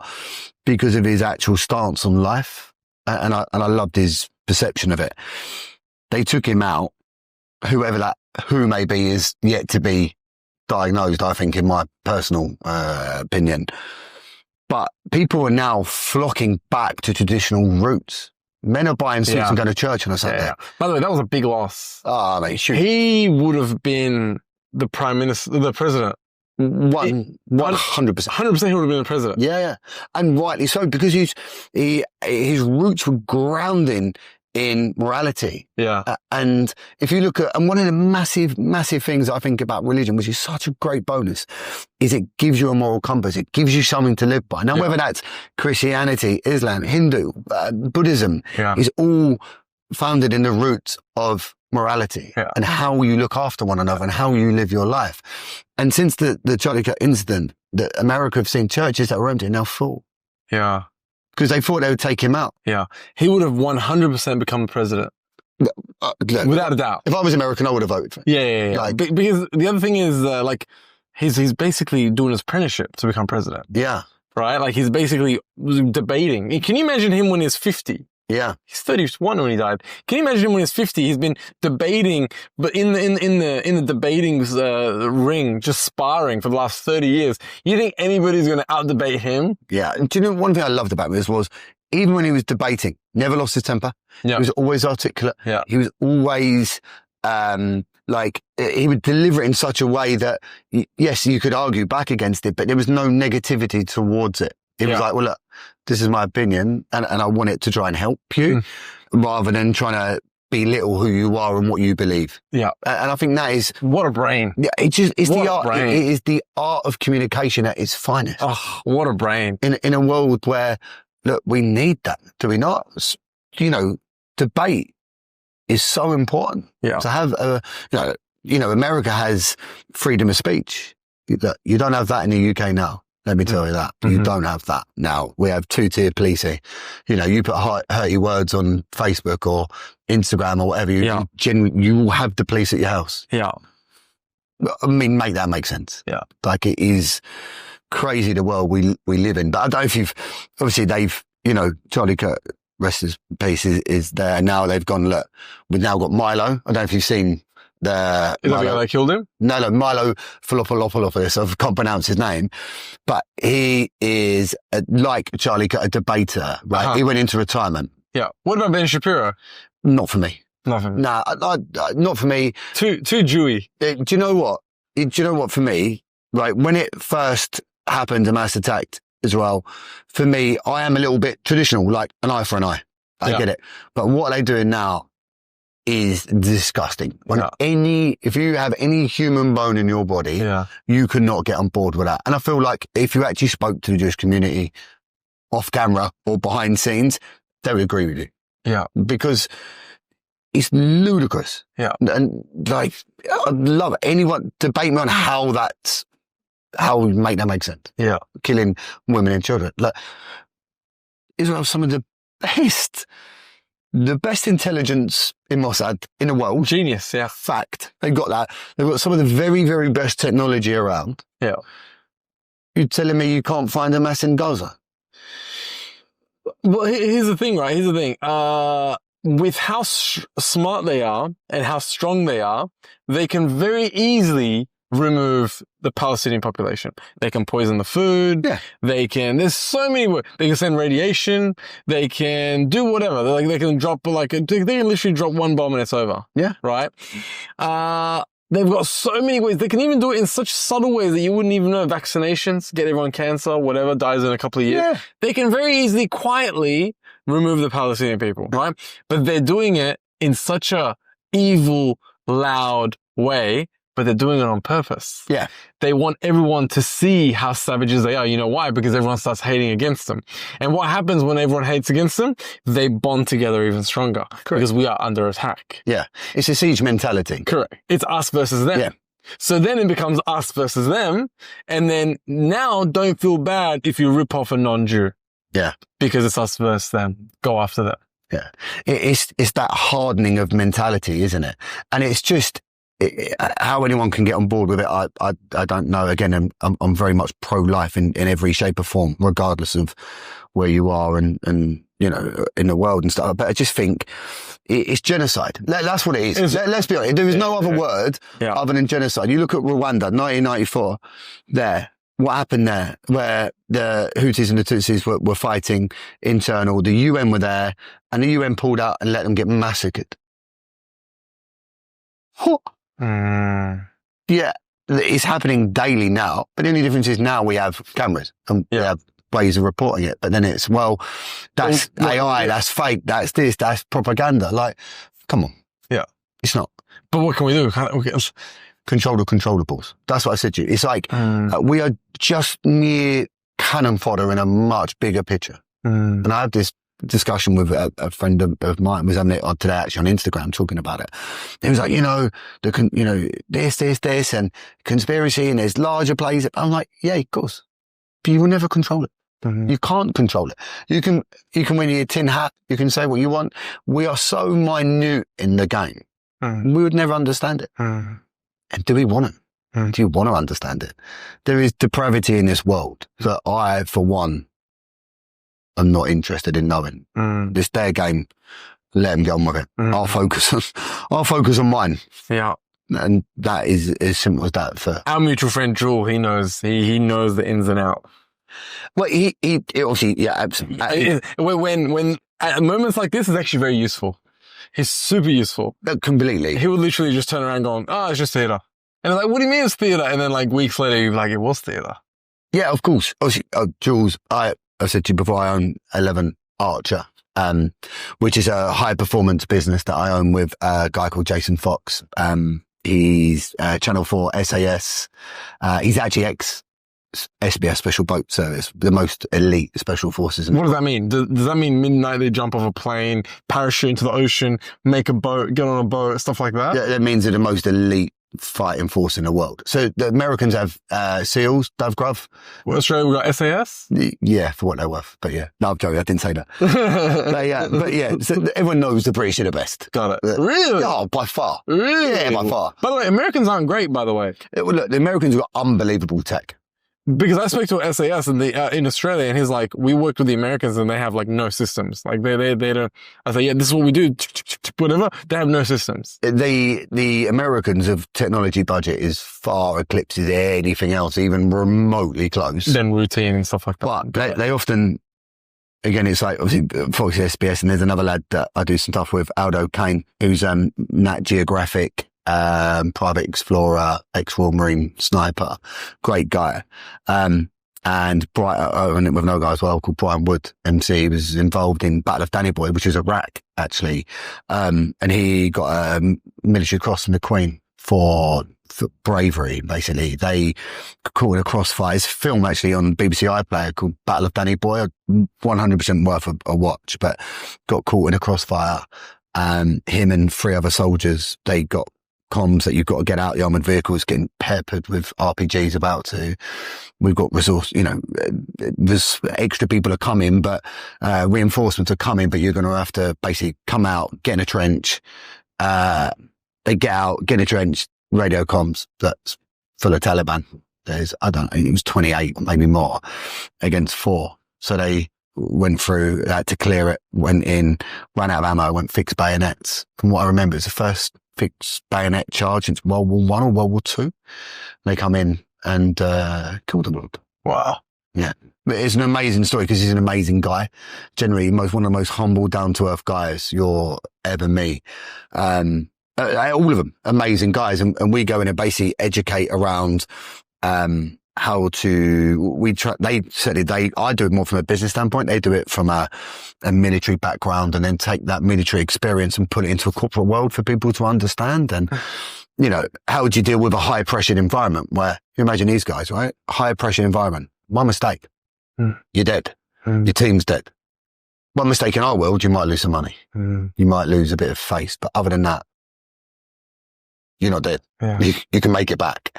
B: because of his actual stance on life. and I loved his perception of it. They took him out. Who may be is yet to be diagnosed, I think, in my personal opinion. But people are now flocking back to traditional roots. Men are buying suits and going to church on a Sunday.
A: By the way, that was a big loss.
B: Oh, mate, shoot.
A: He would have been the president.
B: 100%.
A: 100% he would have been the president.
B: Yeah. And rightly so, because his roots were grounding in morality.
A: Yeah.
B: And if you look at, and one of the massive, massive things I think about religion, which is such a great bonus, is it gives you a moral compass. It gives you something to live by. Now, whether that's Christianity, Islam, Hindu, Buddhism, is all founded in the roots of morality and how you look after one another and how you live your life. And since the Charlie Kirk incident, that America have seen churches that were empty now full.
A: Yeah.
B: Because they thought they would take him out.
A: Yeah. He would have 100% become president. Without a doubt.
B: If I was American, I would have voted for him.
A: Yeah. Like, because the other thing is, he's basically doing his apprenticeship to become president.
B: Yeah.
A: Right? Like, he's basically debating. Can you imagine him when he's 50?
B: Yeah.
A: He's 31 when he died. Can you imagine him when he's 50? He's been debating, but in the debating ring, just sparring for the last 30 years. You think anybody's going to out-debate him?
B: Yeah. And do you know, one thing I loved about this was, even when he was debating, never lost his temper. Yeah. He was always articulate. Yeah. He was always, he would deliver it in such a way that, yes, you could argue back against it, but there was no negativity towards it. It was like, well, look, this is my opinion, and I want it to try and help you, rather than trying to belittle who you are and what you believe. Yeah. And I think that is...
A: What a brain.
B: Yeah, it's the art. It is the art of communication at its finest.
A: Oh, what a brain.
B: In a world where, look, we need that, do we not? You know, debate is so important. Yeah. To have America has freedom of speech. You don't have that in the UK now. Let me tell you that. You don't have that now. We have two-tier policing. You know, you put hurty words on Facebook or Instagram or whatever, you will have the police at your house. Yeah. I mean, make that make sense. Yeah. Like, it is crazy the world we live in. But I don't know if obviously Charlie Kirk, rest his peace, is there. Now they've gone, look, we've now got Milo. I don't know if you've seen
A: is that the guy that killed him?
B: No, Milo Filopoulos. I can't pronounce his name, but he is like Charlie Kirk, a debater, right? Uh-huh. He went into retirement.
A: Yeah. What about Ben Shapiro?
B: Not for me.
A: Not for me.
B: Nah, not for me.
A: Too Jewy.
B: Do you know what? For me, right, when it first happened, the mass attack Israel, for me, I am a little bit traditional, like an eye for an eye. I get it. But what are they doing now is disgusting. If you have any human bone in your body, you could not get on board with that. And I feel like if you actually spoke to the Jewish community off camera or behind scenes, they would agree with you. Yeah. Because it's ludicrous. Yeah. And I'd love it. Anyone debate me on how we make that make sense. Yeah. Killing women and children. Look, Israel's some of the best intelligence in Mossad in the world.
A: Genius, yeah.
B: Fact. They've got that. They've got some of the very, very best technology around. Yeah. You're telling me you can't find a mass in Gaza?
A: Well, here's the thing, right? With how smart they are and how strong they are, they can very easily remove the Palestinian population. They can poison the food. Yeah. There's so many ways. They can send radiation. They can do whatever. They can drop, they can literally drop one bomb and it's over. Yeah. Right? They've got so many ways. They can even do it in such subtle ways that you wouldn't even know. Vaccinations, get everyone cancer, whatever, dies in a couple of years. Yeah. They can very easily, quietly remove the Palestinian people, right? But they're doing it in such a evil, loud way, but they're doing it on purpose. Yeah. They want everyone to see how savages they are. You know why? Because everyone starts hating against them. And what happens when everyone hates against them? They bond together even stronger. Correct. Because we are under attack.
B: Yeah. It's a siege mentality.
A: Correct. It's us versus them. Yeah. So then it becomes us versus them. And then now don't feel bad if you rip off a non-Jew. Yeah. Because it's us versus them. Go after them.
B: Yeah. It's that hardening of mentality, isn't it? And it's just, how anyone can get on board with it, I don't know. Again, I'm very much pro-life in every shape or form, regardless of where you are and in the world and stuff. But I just think it's genocide. That's what it is. Let's be honest. There is no other word other than genocide. You look at Rwanda, 1994, there. What happened there, where the Hutus and the Tutsis were fighting internal, the UN were there, and the UN pulled out and let them get massacred. What? Yeah, it's happening daily now, but the only difference is now we have cameras and we have ways of reporting it. But then it's, that's AI, that's fake, that's this, that's propaganda. Like, come on.
A: Yeah.
B: It's not.
A: But what can we do?
B: Control the controllables. That's what I said to you. It's like, we are just near cannon fodder in a much bigger picture. And I had this discussion with a friend of mine, was having it on today actually on Instagram, talking about it. He was like, this and conspiracy, and there's larger plays. I'm like, yeah, of course. But you will never control it. You can't control it. You can wear your tin hat. You can say what you want. We are so minute in the game. We would never understand it. And do we want it? Do you want to understand it? There is depravity in this world that I, for one, am not interested in knowing. It's their game. Let them get on with it. I'll focus on mine.
A: Yeah.
B: And that is as simple as that. For
A: our mutual friend Jewel, he knows the ins and outs.
B: Well, he obviously, yeah, absolutely.
A: When at moments like this, is actually very useful. He's super useful.
B: Completely.
A: He would literally just turn around going, it's just theatre. And I'm like, what do you mean it's theatre? And then like weeks later, he's like, it was theatre.
B: Yeah, of course. Obviously, Jules, I said to you before, I own 11 Archer, which is a high performance business that I own with a guy called Jason Fox. He's Channel 4 SAS. He's actually SBS Special Boat Service, the most elite special forces.
A: What does that mean? Does that mean midnight they jump off a plane, parachute into the ocean, make a boat, get on a boat, stuff like that?
B: Yeah, that means they're the most elite fighting force in the world. So the Americans have SEALs, Dovegrove.
A: Well, Australia, we got SAS?
B: Yeah, for what they're worth. But yeah, no, I'm joking, I didn't say that. but yeah, so everyone knows the British are the best.
A: Got it. Really?
B: Oh, by far.
A: Really?
B: Yeah, by far.
A: By the way, Americans aren't great, by the way.
B: Look, the Americans have got unbelievable tech.
A: Because I spoke to an SAS in Australia, and he's like, we worked with the Americans and they have like no systems. Like they don't, I said, yeah, this is what we do, whatever. They have no systems.
B: The Americans of technology budget is far eclipses anything else, even remotely close.
A: Then routine and stuff like that.
B: But they often, again, it's like obviously Fox SBS, and there's another lad that I do some stuff with, Aldo Kane, who's Nat Geographic, private explorer, ex-Royal Marine sniper, great guy. And Brian, with another guy as well called Brian Wood, MC. He was involved in Battle of Danny Boy, which is Iraq, actually. And he got a military cross from the Queen for bravery, basically. They caught a crossfire. It's a film actually on BBC iPlayer called Battle of Danny Boy, 100% worth a watch, but got caught in a crossfire. Him and 3 other soldiers, they got comms that you've got to get out the armoured vehicles, getting peppered with RPGs we've got resource, there's extra people are coming, but reinforcements are coming, but you're going to have to basically come out, get in a trench, they get out, get in a trench, radio comms that's full of Taliban. There's, I don't know, it was 28, maybe more, against 4. So they went through, had to clear it, went in, ran out of ammo, went fixed bayonets. From what I remember, it's the first fixed bayonet charge since World War I or World War II. They come in and killed them.
A: Wow.
B: Yeah. But it's an amazing story because he's an amazing guy. Generally, one of the most humble, down-to-earth guys you'll ever meet. All of them, amazing guys. And we go in and basically educate around how to, I do it more from a business standpoint. They do it from a military background, and then take that military experience and put it into a corporate world for people to understand. And, how would you deal with a high pressured environment where you imagine these guys, right? High pressured environment. One mistake, you're dead. Your team's dead. One mistake in our world, you might lose some money. You might lose a bit of face, but other than that, you're not dead.
A: Yeah.
B: You can make it back.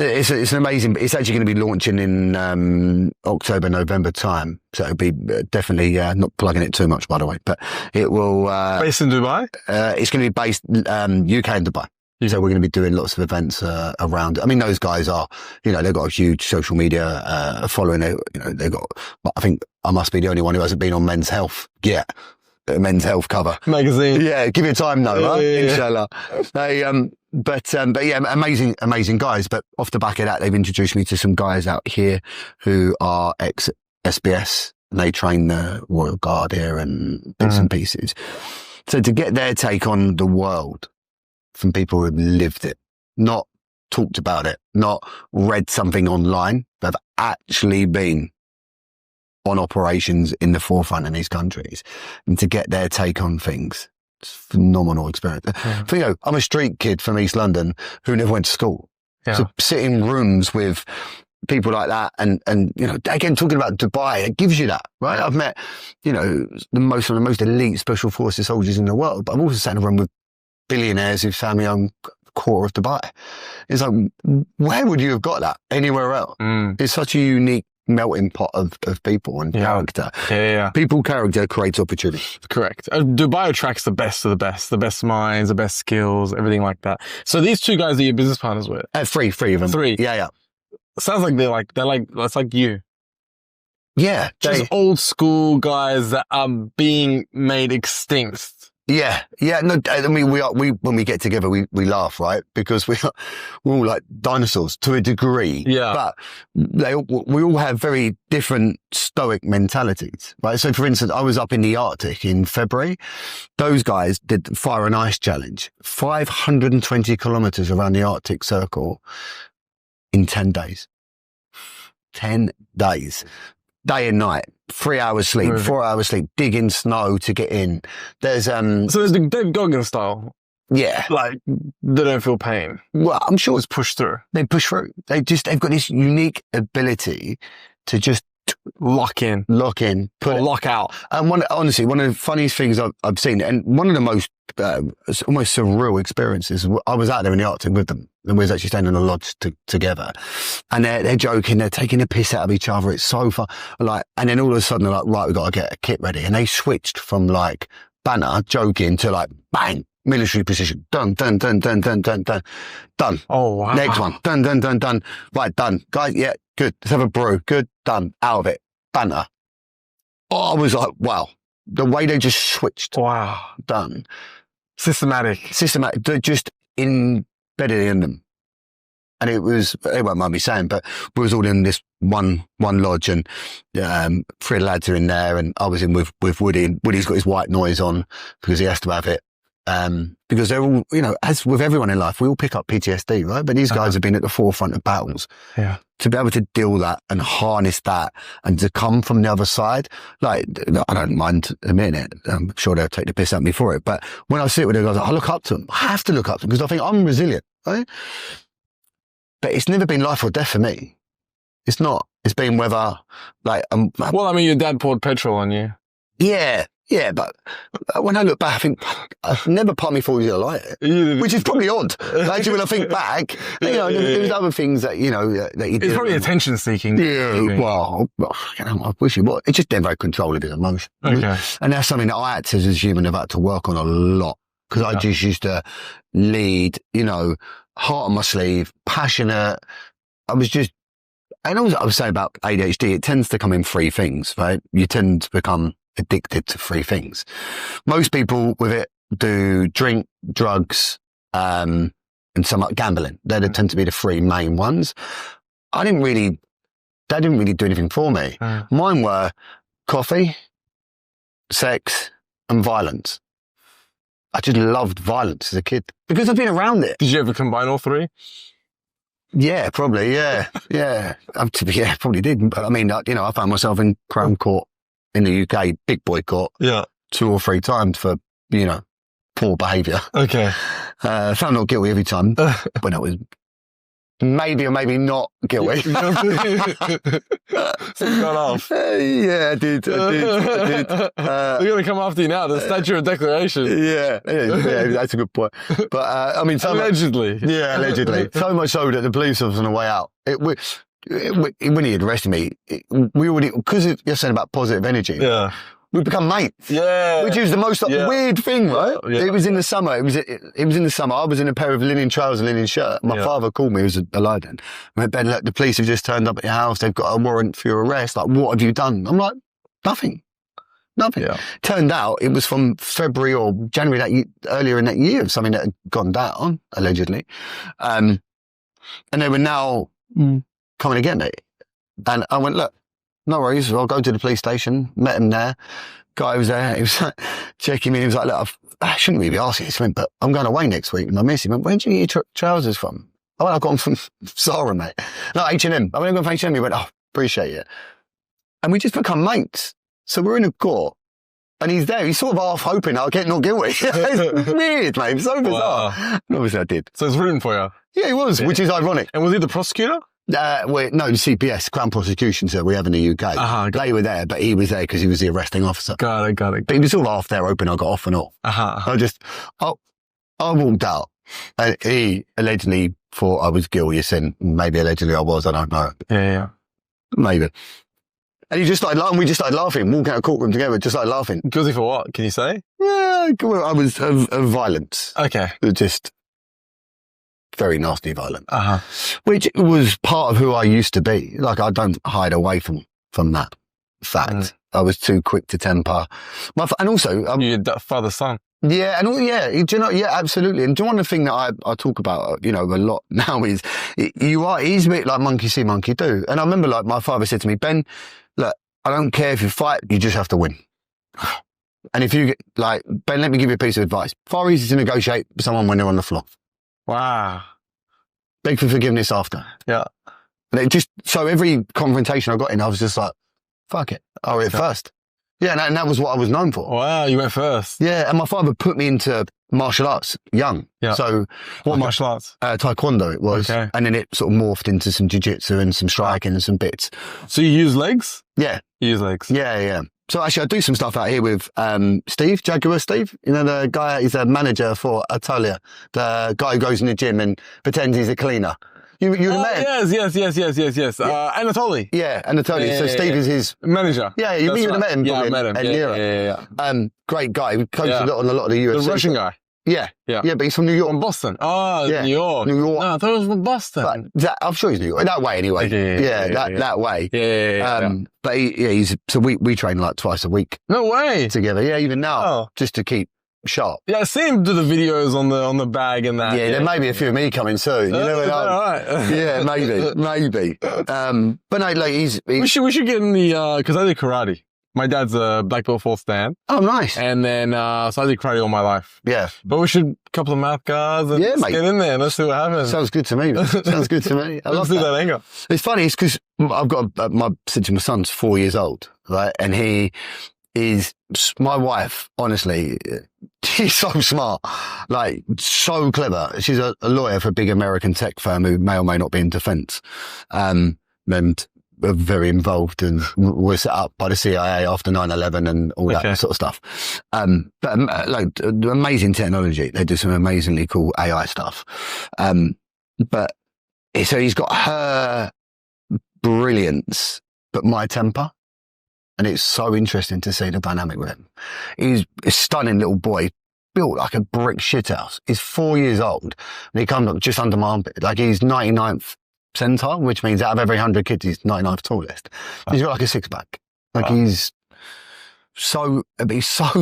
B: It's an amazing, it's actually going to be launching in October, November time. So it'll be definitely, not plugging it too much, by the way, but it will.
A: Based in Dubai?
B: It's going to be based UK and Dubai. So we're going to be doing lots of events around it. I mean, those guys are, they've got a huge social media following. They've got, I think, I must be the only one who hasn't been on Men's Health yet. Men's Health cover.
A: Magazine.
B: Yeah, give you time though, right?
A: Yeah.
B: Inshallah. But yeah, amazing guys. But off the back of that, they've introduced me to some guys out here who are ex-SBS. And they train the Royal Guard here and bits and pieces. So to get their take on the world from people who've lived it, not talked about it, not read something online, they've actually been on operations in the forefront in these countries, and to get their take on things, it's a phenomenal experience. But, you know, I'm a street kid from East London who never went to school.
A: Yeah.
B: So sit in rooms with people like that and, you know, again, talking about Dubai, it gives you that, right? I've met, you know, one of the most elite special forces soldiers in the world, but I've also sat in a room with billionaires whose family own quarter of Dubai. It's like, where would you have got that anywhere else? It's such a unique melting pot of people and character.
A: Yeah.
B: People character creates opportunity.
A: Correct. Dubai attracts the best of the best minds, the best skills, everything like that. So these two guys are your business partners with?
B: Three of them.
A: Three.
B: Yeah.
A: Sounds like that's like you.
B: Yeah.
A: Just old school guys that are being made extinct.
B: Yeah. No, I mean, when we get together, we laugh, right? Because we're all like dinosaurs to a degree.
A: Yeah.
B: But we all have very different stoic mentalities, right? So for instance, I was up in the Arctic in February. Those guys did the Fire and Ice Challenge, 520 kilometers around the Arctic Circle in 10 days. 10 days. Day and night, 3 hours sleep, 4 hours sleep, digging snow to get in. There's
A: So there's the Dave Goggins style.
B: Yeah.
A: Like, they don't feel pain.
B: Well, I'm sure
A: Just push through.
B: they push through. They've got this unique ability to just
A: Lock in.
B: lock in,
A: Or lock out.
B: And honestly, one of the funniest things I've seen, and one of the most almost surreal experiences, I was out there in the Arctic with them, and we was actually staying in a lodge together, and they're joking, they're taking the piss out of each other. It's so fun, like, and then all of a sudden they're like, right, we've got to get a kit ready, and they switched from like banter, joking, to like bang, military precision, done.
A: Oh, wow.
B: Next one, done. Right, done, guys. Yeah, good. Let's have a brew. Good, done. Out of it. Banter. Oh, I was like, wow. The way they just switched.
A: Wow.
B: Done.
A: Systematic.
B: They're just embedded in them. And it was, they won't mind me saying, but we was all in this one lodge, and three lads are in there, and I was in with Woody, and Woody's got his white noise on because he has to have it. Because they're all, you know, as with everyone in life, we all pick up PTSD, right? But these guys have been at the forefront of battles.
A: Yeah.
B: To be able to deal that and harness that, and to come from the other side, like, I don't mind admitting it. I'm sure they'll take the piss at me for it. But when I sit with them, I look up to them. I have to look up to them because I think I'm resilient, right? But it's never been life or death for me. It's not. It's been whether, like,
A: Well, I mean, your dad poured petrol on you.
B: Yeah, but when I look back, I think I've never part of me thought he was going to like it, which is probably odd. Actually, when I think back, you know, there's other things that, you know, that he did.
A: It's probably attention seeking.
B: Yeah, well, you know, I wish it was. It's just never control of his emotion.
A: Okay.
B: And that's something that I had to, as a human, have had to work on a lot, because I just used to lead, you know, heart on my sleeve, passionate. I was just, and I was saying about ADHD, it tends to come in three things, right? You tend to become addicted to three things. Most people with it do drink, drugs, and some gambling. They tend to be the three main ones. That didn't really do anything for me. Mine were coffee, sex, and violence. I just loved violence as a kid because I've been around it.
A: Did you ever combine all three?
B: Yeah, probably. Yeah. Probably did. But I mean, you know, I found myself in Crown Court in the UK, big boy court, 2 or 3 times for, you know, poor behaviour.
A: Okay.
B: Found not guilty every time, but I was maybe or maybe not guilty.
A: So you got off.
B: Yeah, I did.
A: They're going to come after you now, the Statute of Declaration.
B: Yeah, that's a good point. But, I mean,
A: Allegedly.
B: Yeah, allegedly. So much so that the police officer on the way out, when he had arrested me, we already, because you're saying about positive energy, we become mates. Yeah. Which is the most weird thing, right? Yeah. It was in the summer. It was in the summer. I was in a pair of linen trousers and linen shirt. My father called me. He was alive then. I went, Ben, look, the police have just turned up at your house. They've got a warrant for your arrest. Like, what have you done? I'm like, Nothing.
A: Yeah.
B: Turned out it was from February or January earlier in that year, something that had gone down, allegedly. And they were now coming to get me. And I went, look, no worries. I'll go to the police station. Met him there. Guy was there. He was like, checking me. He was like, look, I shouldn't really be asking this, but I'm going away next week with my missus. He went, where'd you get your trousers from? Oh, I got them from Zara, mate. No, H&M. I went to H&M. He went, oh, appreciate it. And we just become mates. So we're in a court. And he's there. He's sort of half hoping I'll get not guilty. It's weird, mate. It's so bizarre.
A: Wow.
B: And obviously I did.
A: So it's written for you.
B: Yeah, he was, which is ironic.
A: And was he the prosecutor?
B: No, the CPS, Crown Prosecution, so we have in the UK. They were there, but he was there because he was the arresting officer.
A: Got it.
B: But he was all half there open. I got off and all. I walked out. And he allegedly thought I was guilty of sin. Maybe allegedly I was. I don't know.
A: Yeah.
B: Maybe. And he just started laughing. We just started laughing, walking out of the courtroom together, just started laughing.
A: Guilty for what? Can you say?
B: Yeah, I was of violence.
A: Okay.
B: Just very nasty violence. Which was part of who I used to be. Like, I don't hide away from that fact. I was too quick to temper. And also...
A: you're father's son.
B: Yeah, do you know, absolutely. And do you know one thing that I talk about, a lot now is, he's a bit like monkey see, monkey do. And I remember, like, my father said to me, Ben, look, I don't care if you fight, you just have to win. And if you get, like, Ben, let me give you a piece of advice. Far easier to negotiate with someone when they're on the floor.
A: Wow.
B: Beg for forgiveness after.
A: Yeah.
B: And it just, so every confrontation I got in, I was just like, fuck it. I'll hit first. Yeah, and that was what I was known for.
A: Wow, you went first.
B: Yeah, and my father put me into martial arts young.
A: Yeah.
B: So
A: what martial arts?
B: Taekwondo it was.
A: Okay.
B: And then it sort of morphed into some jiu-jitsu and some striking and some bits.
A: So you use legs?
B: Yeah.
A: You use legs?
B: Yeah. So actually I do some stuff out here with Steve, Jaguar Steve. You know, the guy, he's a manager for Atolia. The guy who goes in the gym and pretends he's a cleaner. You met him?
A: Yes.
B: Yeah.
A: Anatoly.
B: Yeah, Anatoly. So Steve is his
A: manager.
B: Yeah, you would have met him.
A: Yeah, I met him.
B: Yeah. Great guy. He coached a lot on a lot of the UFC.
A: The Russian guy.
B: Yeah, but he's from New York.
A: From Boston. Oh, yeah. New York.
B: No,
A: I thought it was from Boston.
B: But I'm sure he's New York. That way anyway. That way.
A: Yeah.
B: But so we train like twice a week.
A: No way.
B: Together. Yeah, even now. Just to keep sharp.
A: Yeah, I see him do the videos on the bag and that.
B: Yeah, there may be a few of me coming soon. You never know.
A: All right.
B: Yeah, maybe. But no, like
A: we should get in the because I did karate. My dad's a black belt fourth dan.
B: Oh, nice.
A: And then so I did karate all my life.
B: Yeah.
A: But we should couple of mouth guards and
B: mate.
A: get in there and let's see what happens.
B: Sounds good to me. Sounds good to me. I love
A: that angle.
B: It's funny. It's because I've got my son's 4 years old, right? And he is my wife. Honestly, she's so smart, like so clever. She's a lawyer for a big American tech firm who may or may not be in defence, and are very involved and were set up by the CIA after 9/11 and all that sort of stuff. But like amazing technology. They do some amazingly cool AI stuff. But so he's got her brilliance, but my temper. And it's so interesting to see the dynamic with him. He's a stunning little boy, built like a brick shithouse. He's 4 years old and he comes up just under my armpit. Like he's 99th centile, which means out of every 100 kids, he's 99th tallest. He's got like a six pack. Like he's so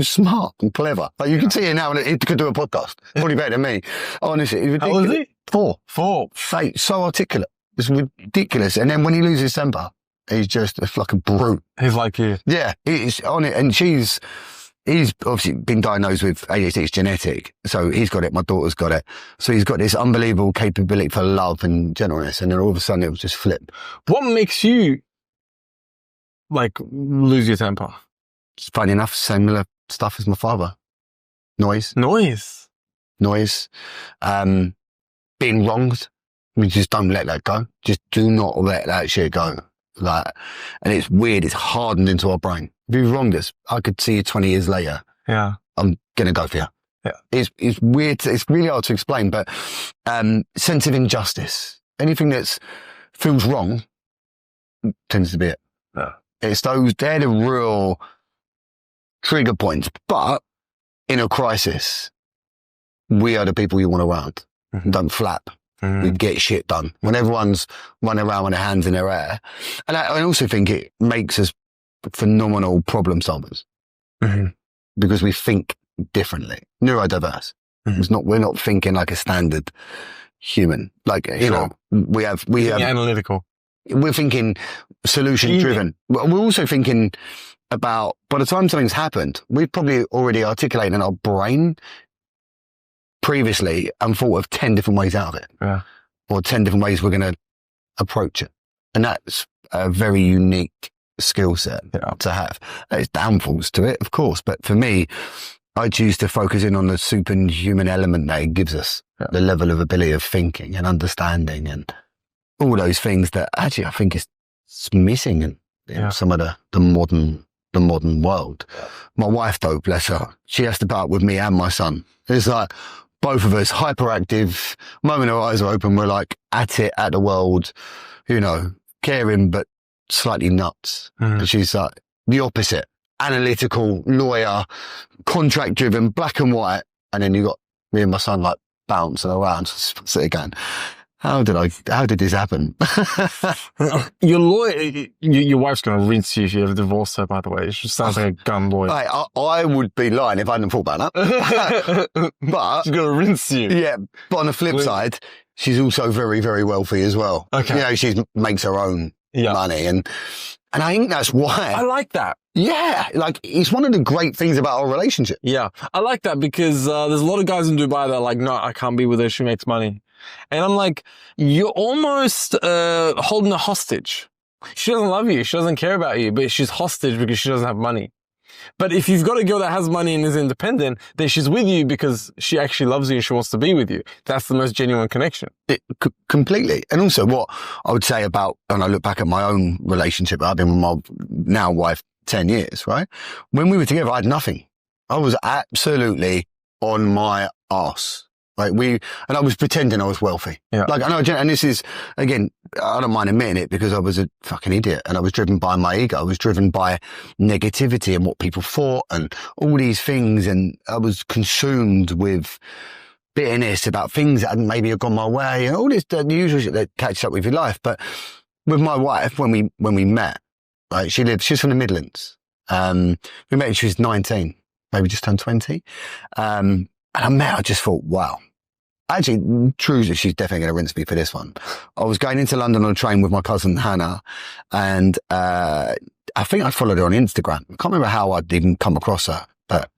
B: smart and clever. Like you can see it now and he could do a podcast. Probably better than me. Honestly, he's ridiculous.
A: How old is he? Four.
B: So articulate. It's ridiculous. And then when he loses temper, he's just like a brute.
A: He's like you.
B: Yeah, he's on it. And he's obviously been diagnosed with ADHD. It's genetic. So he's got it. My daughter's got it. So he's got this unbelievable capability for love and gentleness. And then all of a sudden it was just flip.
A: What makes you like lose your temper?
B: It's funny enough, similar stuff as my father. Noise. Being wronged. We just don't let that go. Just do not let that shit go. Like, and it's weird. It's hardened into our brain. If you wronged us, I could see you 20 years later.
A: Yeah.
B: I'm going to go for you.
A: Yeah.
B: It's weird. It's really hard to explain, but, sense of injustice. Anything that's feels wrong tends to be it.
A: Yeah.
B: They're the real trigger points. But in a crisis, we are the people you want around. Mm-hmm. Don't flap. Mm-hmm. We get shit done. When everyone's running around with their hands in their air. And I also think it makes us phenomenal problem solvers
A: Mhm.
B: because we think differently. Neurodiverse.
A: Mhm.
B: We're not thinking like a standard human. Like, you know, we have,
A: Analytical.
B: we're thinking solution driven. We're also thinking about, by the time something's happened, we've probably already articulated in our brain previously and thought of 10 different ways out of it.
A: Yeah.
B: Or 10 different ways we're going to approach it. And that's a very unique skill set to have. There's downfalls to it, of course. But for me, I choose to focus in on the superhuman element that it gives us, the level of ability of thinking and understanding and all those things that actually I think is missing in some of the modern world. My wife, though, bless her, she has to put up with me and my son. It's like both of us hyperactive. Moment our eyes are open, we're like at it, at the world, you know, caring but slightly nuts. But she's like the opposite. Analytical, lawyer, contract driven, black and white. And then you got me and my son like bouncing around, sitting going, how did this happen?
A: Your lawyer, your wife's going to rinse you if you ever divorce her, by the way. She sounds like a gun lawyer.
B: I would be lying if I hadn't thought about that. But
A: she's going to rinse you.
B: Yeah. But on the flip side, she's also very, very wealthy as well.
A: Okay.
B: You know, she makes her own money. And I think that's why.
A: I like that.
B: Yeah. Like, it's one of the great things about our relationship.
A: Yeah. I like that because there's a lot of guys in Dubai that are like, no, I can't be with her. She makes money. And I'm like, you're almost holding her hostage. She doesn't love you. She doesn't care about you, but she's hostage because she doesn't have money. But if you've got a girl that has money and is independent, then she's with you because she actually loves you and she wants to be with you. That's the most genuine connection.
B: Completely. And also what I would say about, and I look back at my own relationship, I've been with my now wife 10 years, right? When we were together, I had nothing. I was absolutely on my arse. Like and I was pretending I was wealthy. Yeah. Like, I know, and this is, again, I don't mind admitting it because I was a fucking idiot and I was driven by my ego. I was driven by negativity and what people thought and all these things. And I was consumed with bitterness about things that hadn't maybe have gone my way and all this, the usual shit that catches up with your life. But with my wife, when we met, like she's from the Midlands. We met when she was 19, maybe just turned 20. And I met her, I just thought, wow. Actually, true that she's definitely going to rinse me for this one. I was going into London on a train with my cousin Hannah, and I think I followed her on Instagram. I can't remember how I'd even come across her, but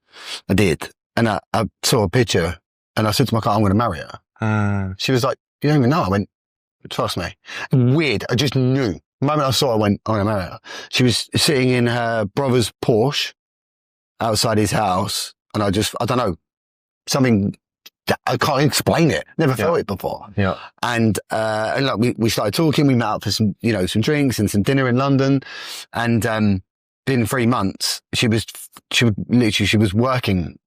B: I did. And I saw a picture, and I said to my cousin, I'm going to marry her. She was like, you don't even know. I went, trust me. Weird. I just knew. The moment I saw her, I went, I'm going to marry her. She was sitting in her brother's Porsche outside his house, and I don't know, something that I can't explain it. Never felt it before. Yeah. And like we started talking, we met up for some drinks and some dinner in London. And, in 3 months, she was working,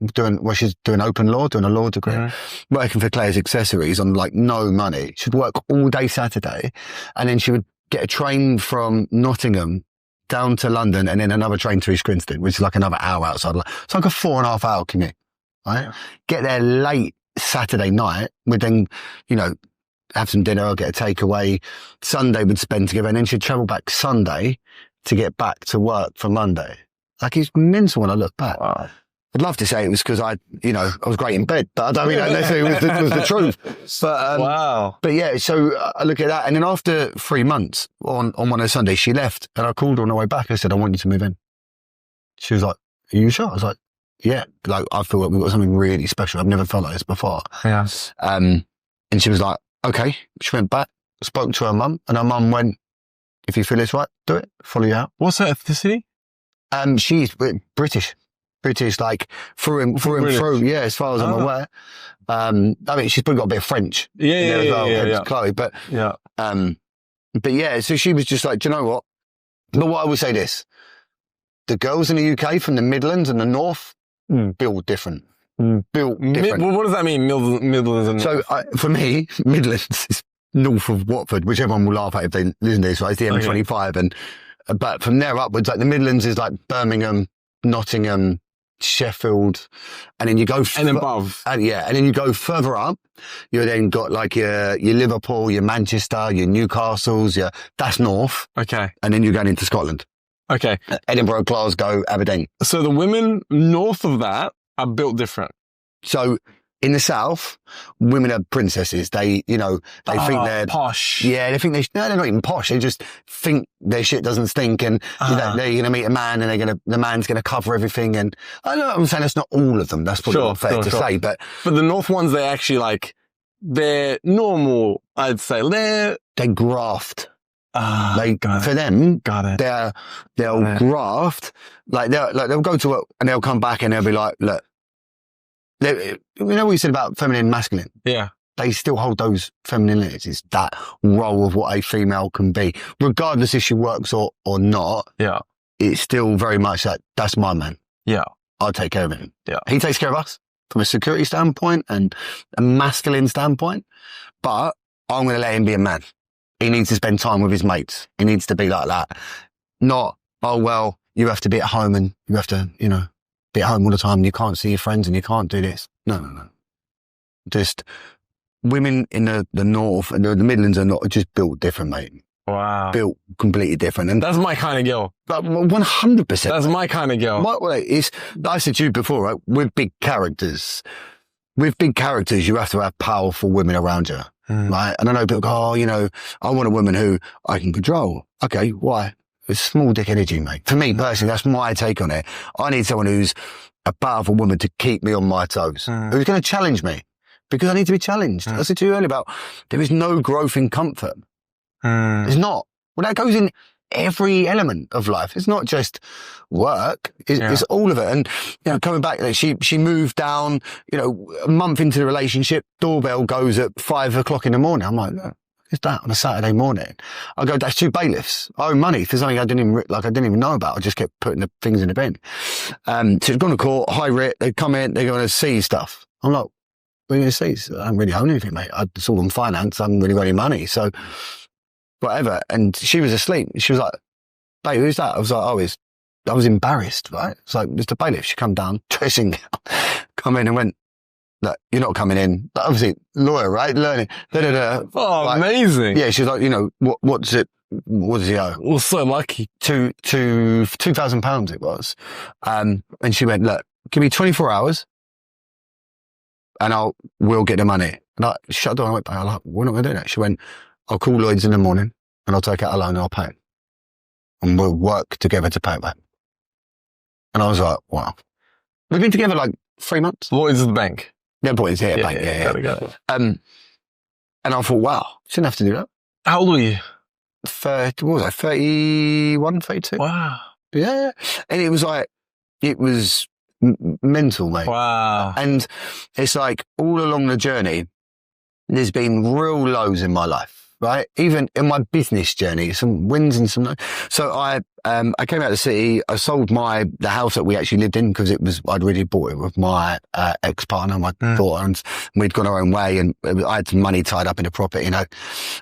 B: she's doing open law, doing a law degree, working for Claire's Accessories on like no money. She'd work all day Saturday and then she would get a train from Nottingham down to London and then another train to East Grinstead, which is like another hour outside. It's like a 4.5 hour commute. Right? Yeah. Get there late Saturday night. We'd then, have some dinner or get a takeaway. Sunday we'd spend together and then she'd travel back Sunday to get back to work for Monday. Like, it's mental when I look back. Wow. I'd love to say it was because I was great in bed, but I don't mean that necessarily was the truth. But, wow. But yeah, so I look at that. And then after 3 months on one of the Sundays, she left and I called her on the way back. I said, I want you to move in. She was like, are you sure? I was like, yeah, like I feel like we've got something really special. I've never felt like this before. Yeah. And she was like, okay. She went back, spoke to her mum, and her mum went, if you feel it's right, do it. Follow you out.
A: What's her ethnicity?
B: She's British, like through and through. Yeah, as far as I'm aware. I mean, she's probably got a bit of French. Yeah. Chloe, but yeah. So she was just like, do you know what? But what I will say this: the girls in the UK from the Midlands and the North. Built different. Built different.
A: What does that mean, Midlands and
B: North? So, for me, Midlands is north of Watford, which everyone will laugh at if they listen to this, right? It's the M25. But from there upwards, like the Midlands is like Birmingham, Nottingham, Sheffield, and then you go...
A: and above.
B: And then you go further up, you then got like your Liverpool, your Manchester, your Newcastles, that's north.
A: Okay.
B: And then you're going into Scotland.
A: Okay.
B: Edinburgh, Glasgow, Aberdeen.
A: So the women north of that are built different.
B: So in the south, women are princesses. They, you know, they think they're
A: posh.
B: Yeah, they think no, they're not even posh. They just think their shit doesn't stink, and you know, they're going to meet a man, and the man's going to cover everything. And I know I'm saying that's not all of them. That's probably not fair to say, but
A: the north ones, they actually like they're normal. I'd say
B: they graft. For them, they'll graft. They'll go to work and they'll come back and they'll be like, look. You know what you said about feminine and masculine?
A: Yeah.
B: They still hold those femininities. It's that role of what a female can be. Regardless if she works or not,
A: yeah,
B: it's still very much that's my man.
A: Yeah.
B: I'll take care of him.
A: Yeah.
B: He takes care of us from a security standpoint and a masculine standpoint, but I'm going to let him be a man. He needs to spend time with his mates. He needs to be like that. Not, oh, well, you have to be at home and you have to, you know, be at home all the time and you can't see your friends and you can't do this. No. Just women in the north and the Midlands are not just built different, mate.
A: Wow.
B: Built completely different. And
A: that's my kind of girl.
B: 100%.
A: That's my kind of girl.
B: I said to you before, right? With big characters, you have to have powerful women around you. Right? And I know people go, oh, you know, I want a woman who I can control. Okay, why? It's small dick energy, mate. For me personally, that's my take on it. I need someone who's a powerful woman to keep me on my toes, who's going to challenge me because I need to be challenged. I said to you earlier about there is no growth in comfort. There's not. Well, that goes in every element of life. It's not just work. It's all of it. And, you know, coming back, she moved down, you know, a month into the relationship, doorbell goes at 5 o'clock in the morning. I'm like, is that on a Saturday morning? I go, that's 2 bailiffs. I owe money for something I didn't even know about. I just kept putting the things in the bin. So it's gone to court, high writ. They come in, they're going to see stuff. I'm like, what are you going to see? I don't really own anything, mate. It's all on finance. I haven't really got any money. So whatever. And she was asleep. She was like, babe, who's that? I was like, I was embarrassed, right? It's like, Mr. Bailiff. She come down, dressing gown, come in and went, look, you're not coming in. Obviously, lawyer, right? Learning.
A: Oh,
B: like,
A: amazing.
B: Yeah, she's like, you know, what does he owe?
A: Well, so lucky.
B: £2,000 it was. And she went, look, give me 24 hours and we'll get the money. And I shut the door and I went, I'm like, we're not going to do that. She went, I'll call Lloyd's in the morning and I'll take out a loan and I'll pay it. And we'll work together to pay it back. And I was like, wow. We've been together like 3 months.
A: Lloyd's is the bank.
B: Yeah, boys, bank. Yeah.
A: Got it.
B: And I thought, wow, shouldn't have to do that.
A: How old were you?
B: 31, 32.
A: Wow.
B: Yeah. And it was like, mental, mate.
A: Wow.
B: And it's like all along the journey, there's been real lows in my life, right? Even in my business journey, some wins and some lows. So I came out of the city. I sold the house that we actually lived in because I'd already bought it with my ex-partner, my daughter, and we'd gone our own way and I had some money tied up in the property. You know,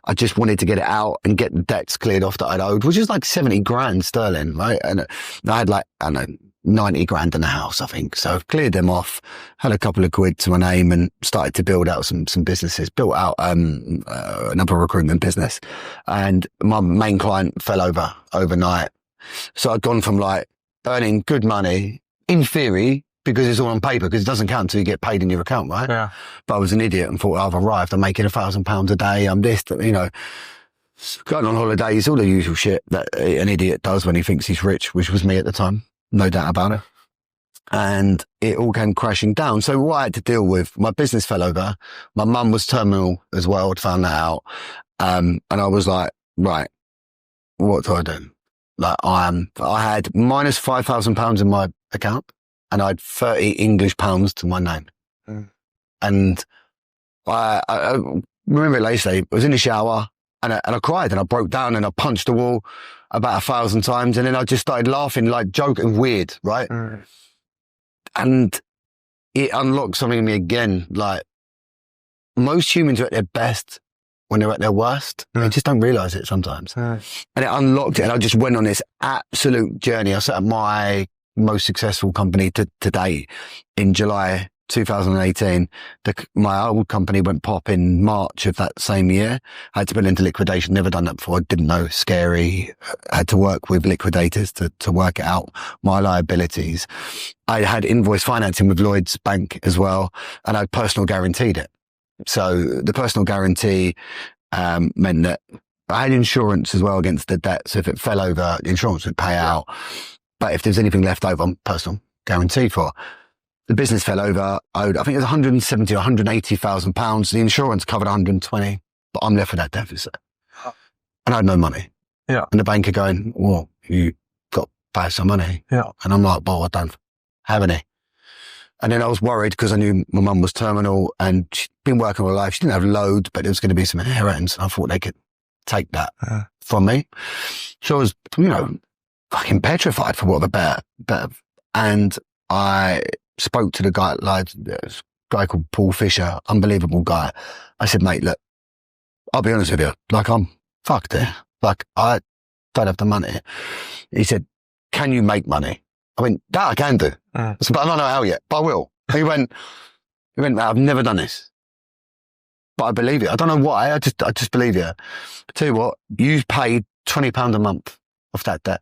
B: I just wanted to get it out and get the debts cleared off that I'd owed, which is like 70 grand sterling, right? And I had like, I don't know, 90 grand in the house, I think. So I've cleared them off, had a couple of quid to my name and started to build out some businesses, built out, another recruitment business. And my main client fell over overnight. So I'd gone from like earning good money in theory, because it's all on paper, because it doesn't count until you get paid in your account, right? Yeah. But I was an idiot and thought, I've arrived. I'm making £1,000 a day. I'm this, you know, going on holidays, all the usual shit that an idiot does when he thinks he's rich, which was me at the time. No doubt about it. And it all came crashing down. So what I had to deal with, my business fell over. My mum was terminal as well. I'd found that out. And I was like, right, what do I do? Like I had minus £5,000 in my account and I had 30 English pounds to my name. And I remember it later, I was in the shower and I cried and I broke down and I punched the wall about 1,000 times. And then I just started laughing, like joking, weird, right? And it unlocked something in me again. Like most humans are at their best when they're at their worst. They just don't realize it sometimes. And it unlocked it. And I just went on this absolute journey. I set up my most successful company to date in July 2018, my old company went pop in March of that same year. I had to put into liquidation. Never done that before. I didn't know. Scary. I had to work with liquidators to work out my liabilities. I had invoice financing with Lloyd's Bank as well, and I personal guaranteed it. So the personal guarantee meant that I had insurance as well against the debt. So if it fell over, the insurance would pay out. But if there's anything left over, I'm personal guaranteed for. The business fell over, owed, I think it was 170 or 180,000 pounds. The insurance covered 120, but I'm left with that deficit. And I had no money.
A: Yeah.
B: And the banker going, well, you got to pay some money.
A: Yeah.
B: And I'm like, well, I don't have any. And then I was worried because I knew my mum was terminal and she'd been working all her life. She didn't have loads, but there was going to be some inheritance. I thought they could take that from me. So I was, fucking petrified for what the better. And I spoke to the guy, like this guy called Paul Fisher, unbelievable guy. I said, mate, look, I'll be honest with you, like I'm fucked here. Like I don't have the money. He said, can you make money? I went, that I can do. I said, but I don't know how yet, but I will. He went, I've never done this, but I believe it. I don't know why. I just believe it. I tell you what, you paid £20 a month off that debt.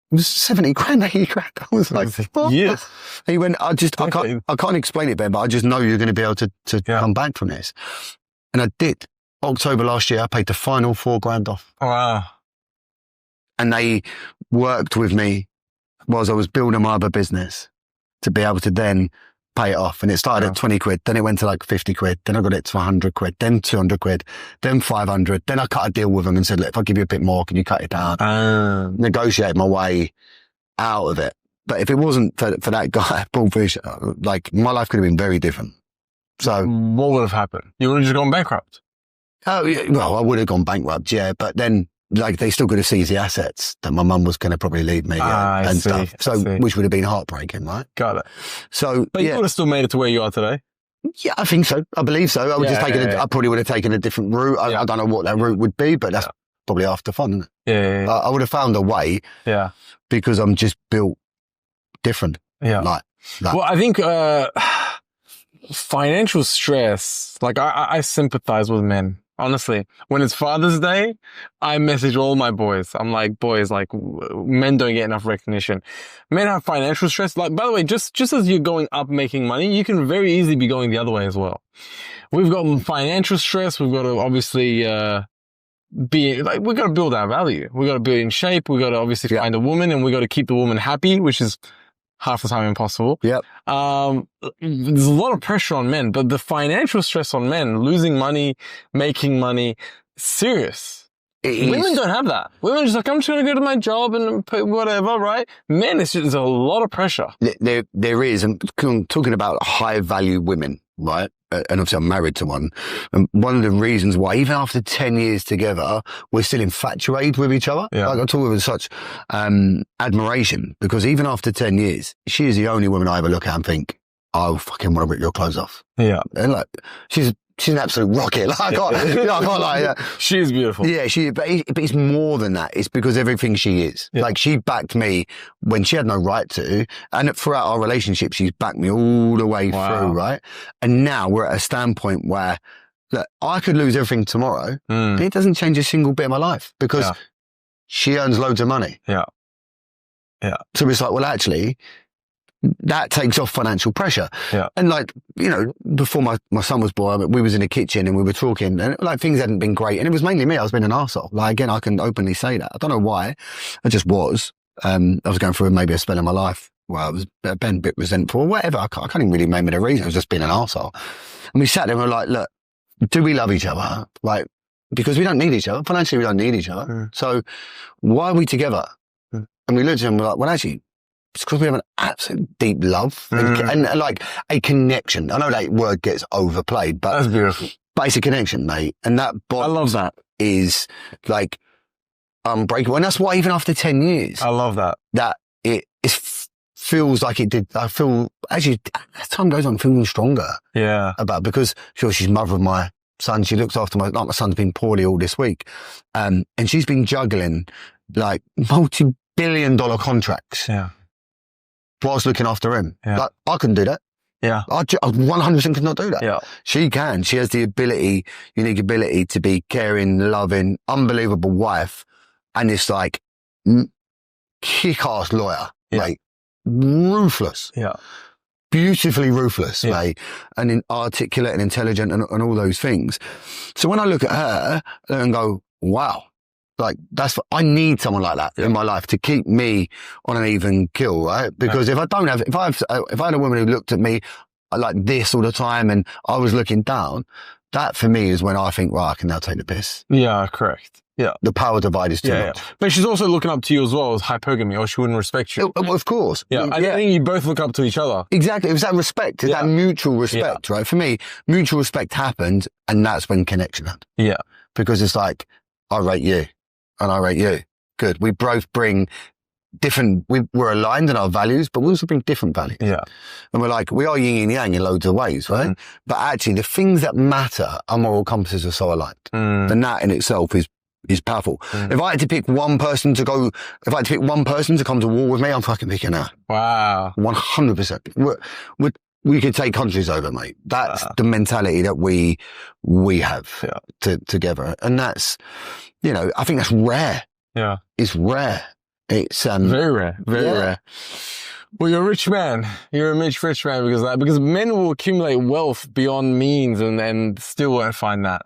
B: It was 70 grand, 80 grand. I was like, what?
A: Yes.
B: He went, I can't explain it, Ben, but I just know you're going to be able to come back from this. And I did. October last year, I paid the final £4,000 off.
A: Wow.
B: And they worked with me whilst I was building my other business to be able to then pay it off. And it started at 20 quid. Then it went to like 50 quid. Then I got it to 100 quid, then 200 quid, then 500. Then I cut a deal with them and said, look, if I give you a bit more, can you cut it down? Negotiate my way out of it. But if it wasn't for that guy, Paul Fisher, like my life could have been very different. So
A: what would have happened? You would have just gone bankrupt.
B: Oh, yeah, well, I would have gone bankrupt, yeah. But then like they still could have seized the assets that my mum was going to probably leave me and stuff. So, which would have been heartbreaking, right?
A: Got it.
B: So,
A: but you would have still made it to where you are today.
B: Yeah, I think so. I believe so. I would I probably would have taken a different route. I don't know what that route would be, but that's probably after fun, isn't it?
A: Yeah.
B: I would have found a way.
A: Yeah.
B: Because I'm just built different.
A: Yeah.
B: Like that.
A: Well, I think, financial stress, like I sympathize with men. Honestly, when it's Father's Day, I message all my boys. I'm like, boys, like men don't get enough recognition. Men have financial stress. Like, by the way, just as you're going up making money, you can very easily be going the other way as well. We've got financial stress. We've got to obviously, we've got to build our value. We've got to be in shape. We've got to obviously find a woman and we've got to keep the woman happy, which is half the time impossible.
B: Yep.
A: There's a lot of pressure on men, but the financial stress on men, losing money, making money, serious. Women don't have that. Women are just like, I'm just going to go to my job and whatever, right? Men, there's a lot of pressure.
B: There is. I'm talking about high value women, right? And obviously I'm married to one. And one of the reasons why, even after 10 years together, we're still infatuated with each other.
A: Yeah.
B: Like I talk with such admiration, because even after 10 years, she is the only woman I ever look at and think, I fucking want to rip your clothes off.
A: Yeah.
B: And like, she's an absolute rocket. Like, I can't like,
A: she is beautiful.
B: Yeah, but it's more than that. It's because everything she is. Yeah. Like, she backed me when she had no right to. And throughout our relationship, she's backed me all the way through, right? And now we're at a standpoint where, look, I could lose everything tomorrow, and it doesn't change a single bit of my life because she earns loads of money.
A: Yeah. Yeah.
B: So it's like, well, actually, that takes off financial pressure.
A: Yeah.
B: And like, before my son was born, we was in the kitchen and we were talking and like things hadn't been great. And it was mainly me. I was being an arsehole. Like, again, I can openly say that. I don't know why. I just was. I was going through maybe a spell in my life where I was a bit resentful or whatever. I can't even really remember the reason. I was just being an arsehole. And we sat there and we were like, look, do we love each other? Like, because we don't need each other. Financially, we don't need each other. So why are we together? And we looked at him and we're like, well, actually, it's because we have an absolute deep love and like a connection. I know that word gets overplayed, but
A: that's beautiful.
B: But it's a connection, mate. And that bond,
A: I love that,
B: is like unbreakable. And that's why even after 10 years,
A: I love that
B: it feels like it did. I feel actually as time goes on, feeling stronger.
A: Yeah.
B: Because sure, she's mother of my son. She looks after my son's been poorly all this week. And she's been juggling like multi-billion-dollar contracts.
A: Yeah.
B: Whilst looking after him.
A: Yeah.
B: Like, I couldn't do that.
A: Yeah.
B: I 100% could not do that.
A: Yeah.
B: She can. She has the unique ability to be caring, loving, unbelievable wife, and it's like kick-ass lawyer, mate. Ruthless.
A: Yeah.
B: Beautifully ruthless, mate, and articulate and intelligent and all those things. So when I look at her and go, wow, like I need someone like that in my life to keep me on an even keel, right? Because if I had a woman who looked at me like this all the time and I was looking down, that for me is when I think, right, I can now take the piss.
A: Yeah, correct. Yeah.
B: The power divide is too much.
A: But she's also looking up to you as well as hypergamy, or she wouldn't respect you.
B: Of course.
A: Yeah. I think you both look up to each other.
B: Exactly. It was that respect. It's that mutual respect, right? For me, mutual respect happened, and that's when connection happened. Yeah. Because it's like, I rate you and I rate you. Good. We both bring we're aligned in our values, but we also bring different values. Yeah. And we're like, we are yin and yang in loads of ways, right? But actually the things that matter, our moral compasses are so aligned. And that in itself is powerful. If I had to pick one person to come to war with me, I'm fucking picking her. Wow. 100%. We could take countries over, mate. That's the mentality that we have together. And that's, I think that's rare. Yeah. It's rare. It's, very rare. Very rare. Well, you're a rich man. You're a rich man because men will accumulate wealth beyond means and still won't find that.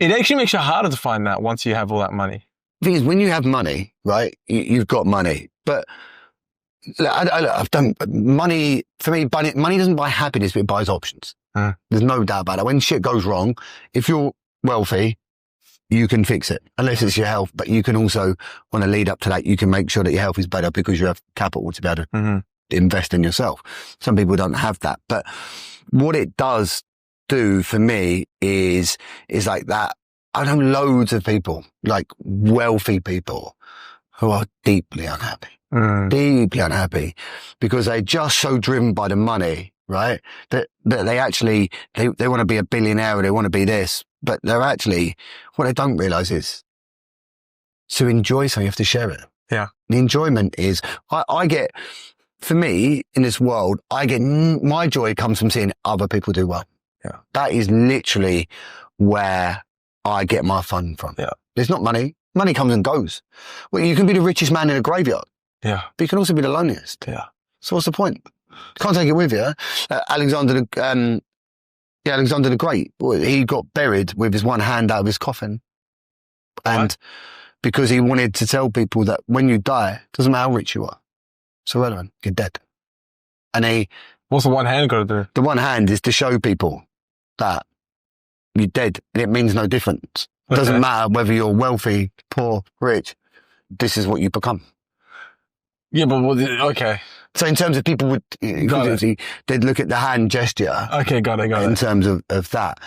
B: It actually makes it harder to find that once you have all that money. The thing is, when you have money, right, you've got money. But I've done money, for me, money doesn't buy happiness, but it buys options. There's no doubt about it. When shit goes wrong, if you're wealthy, you can fix it, unless it's your health. But you can also, on a lead up to that, you can make sure that your health is better because you have capital to be able to invest in yourself. Some people don't have that. But what it does do for me is like that. I know loads of people, like wealthy people, who are deeply unhappy because they're just so driven by the money, right? That they actually, they want to be a billionaire or they want to be this, but they're actually, what they don't realize is to enjoy something, you have to share it. Yeah. The enjoyment is, I get, for me in this world, my joy comes from seeing other people do well. Yeah. That is literally where I get my fun from. Yeah. There's not money. Money comes and goes. Well, you can be the richest man in a graveyard. Yeah. But you can also be the loneliest. Yeah. So what's the point? You can't take it with you. Alexander the Great, he got buried with his one hand out of his coffin. And because he wanted to tell people that when you die, it doesn't matter how rich you are. It's irrelevant. You're dead. And what's the one hand got to do? The one hand is to show people that you're dead and it means no difference. It doesn't matter whether you're wealthy, poor, rich. This is what you become. Yeah, but okay. So in terms of people they'd look at the hand gesture. Okay, got it. In terms of that.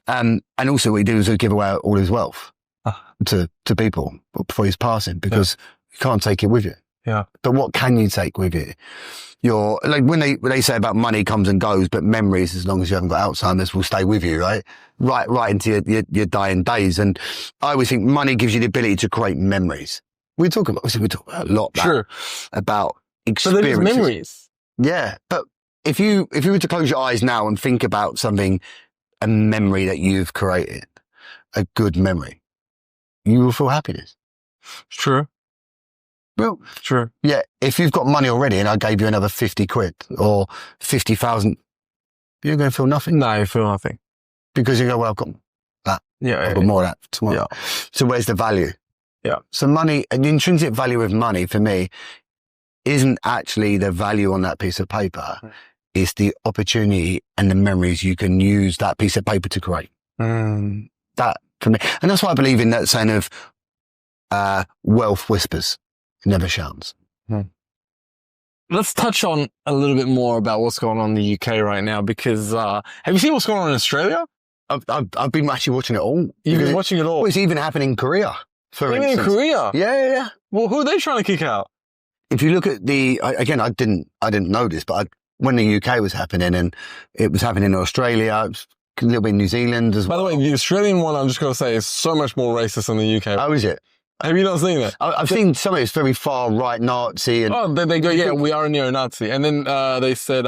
B: And also what he did was to give away all his wealth to people before he's passing because you can't take it with you. Yeah. But what can you take with you? Like when they say about money comes and goes, but memories, as long as you haven't got Alzheimer's, will stay with you, right? Right into your dying days. And I always think money gives you the ability to create memories. We talk about a lot about experiences. But there's memories. Yeah. But if you were to close your eyes now and think about something, a memory that you've created, a good memory, you will feel happiness. It's true. Well, sure. Yeah. If you've got money already and I gave you another 50 quid or 50,000, you're going to feel nothing. No, you feel nothing. Because you go, well, I've got that. Yeah. I've got more of that tomorrow. Yeah. So where's the value? Yeah. So money, the intrinsic value of money for me isn't actually the value on that piece of paper. It's the opportunity and the memories you can use that piece of paper to create. That for me. And that's why I believe in that saying of, wealth whispers. Never shouts. Let's touch on a little bit more about what's going on in the UK right now because have you seen what's going on in Australia? I've been actually watching it all. You've been watching it all? Well, it's even happening in Korea, for instance. Even in Korea? Yeah. Well, who are they trying to kick out? If you look at I didn't know this, but when the UK was happening and it was happening in Australia, it was a little bit in New Zealand as well. By the way, the Australian one, I'm just going to say, is so much more racist than the UK. Oh, is it? Have you not seen that? I've seen some of it's very far right Nazi. And they go, yeah, we are a neo-Nazi. And then they said,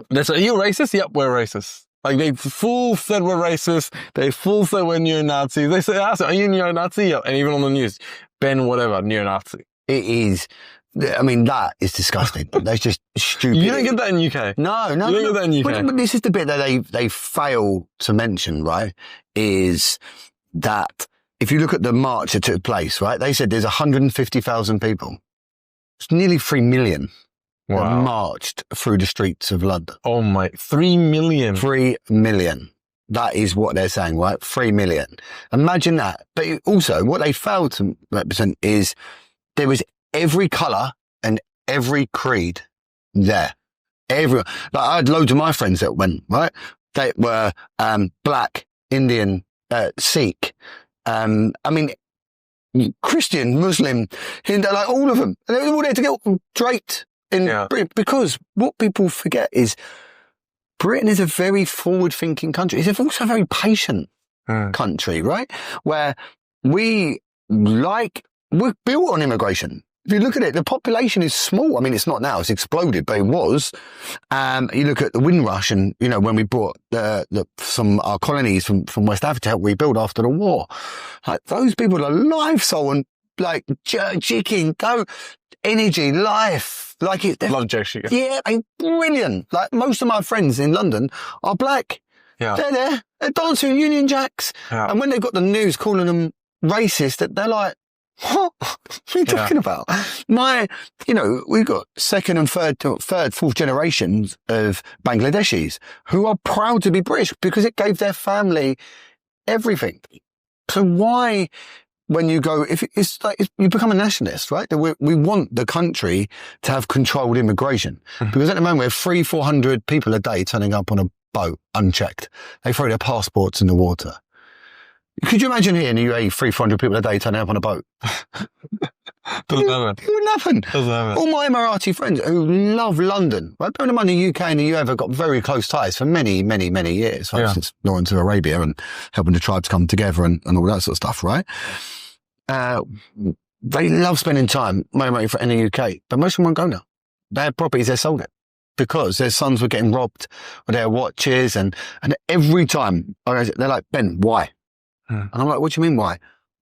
A: They say, are you racist? Yep, we're racist. Like, they full said we're racist. They full said we're neo-Nazis. They say, are you neo-Nazi? Yep. And even on the news, Ben whatever, neo-Nazi.
B: It is. I mean, that is disgusting. That's just stupid.
A: You don't get that in UK.
B: No.
A: You don't get that in UK.
B: But this is the bit that they fail to mention, right? Is that if you look at the march that took place, right? They said there's 150,000 people. It's nearly 3 million that marched through the streets of London.
A: Oh my, 3 million.
B: 3 million. That is what they're saying, right? 3 million. Imagine that. But also what they failed to represent is there was every colour and every creed there. Like, I had loads of my friends that went, right? They were black, Indian, Sikh, I mean, Christian, Muslim, Hindu, like all of them. And they were all there to get draped in Britain, because what people forget is Britain is a very forward-thinking country. It's also a very patient country, right? Where we're built on immigration. If you look at it, the population is small. I mean, it's not now, it's exploded, but it was. You look at the Windrush and, you know, when we brought some our colonies from West Africa to help rebuild after the war. Like, those people are life, soul, and like chicken, go, energy, life. Like it.
A: Love Jack Chicken.
B: Yeah, brilliant. Like, most of my friends in London are black.
A: Yeah.
B: They're there. They're dancing Union Jacks. Yeah. And when they've got the news calling them racist, they're like, what are you talking about? We've got second and third, fourth generations of Bangladeshis who are proud to be British because it gave their family everything. So why, when you go, if it's like, you become a nationalist, right? We want the country to have controlled immigration because at the moment we have 300-400 people a day turning up on a boat unchecked. They throw their passports in the water. Could you imagine here in the UAE, 300-400 people a day turning up on a boat?
A: Doesn't happen.
B: It wouldn't happen.
A: Doesn't happen.
B: All my Emirati friends who love London, right? Bearing in mind the UK and the UAE have got very close ties for many, many, many years, right? Since Lawrence of Arabia and helping the tribes come together and all that sort of stuff, right? They love spending time, my mate, in the UK, but most of them won't go now. They had properties, they sold it because their sons were getting robbed with their watches, and every time they're like, Ben, why? And I'm like, what do you mean, why?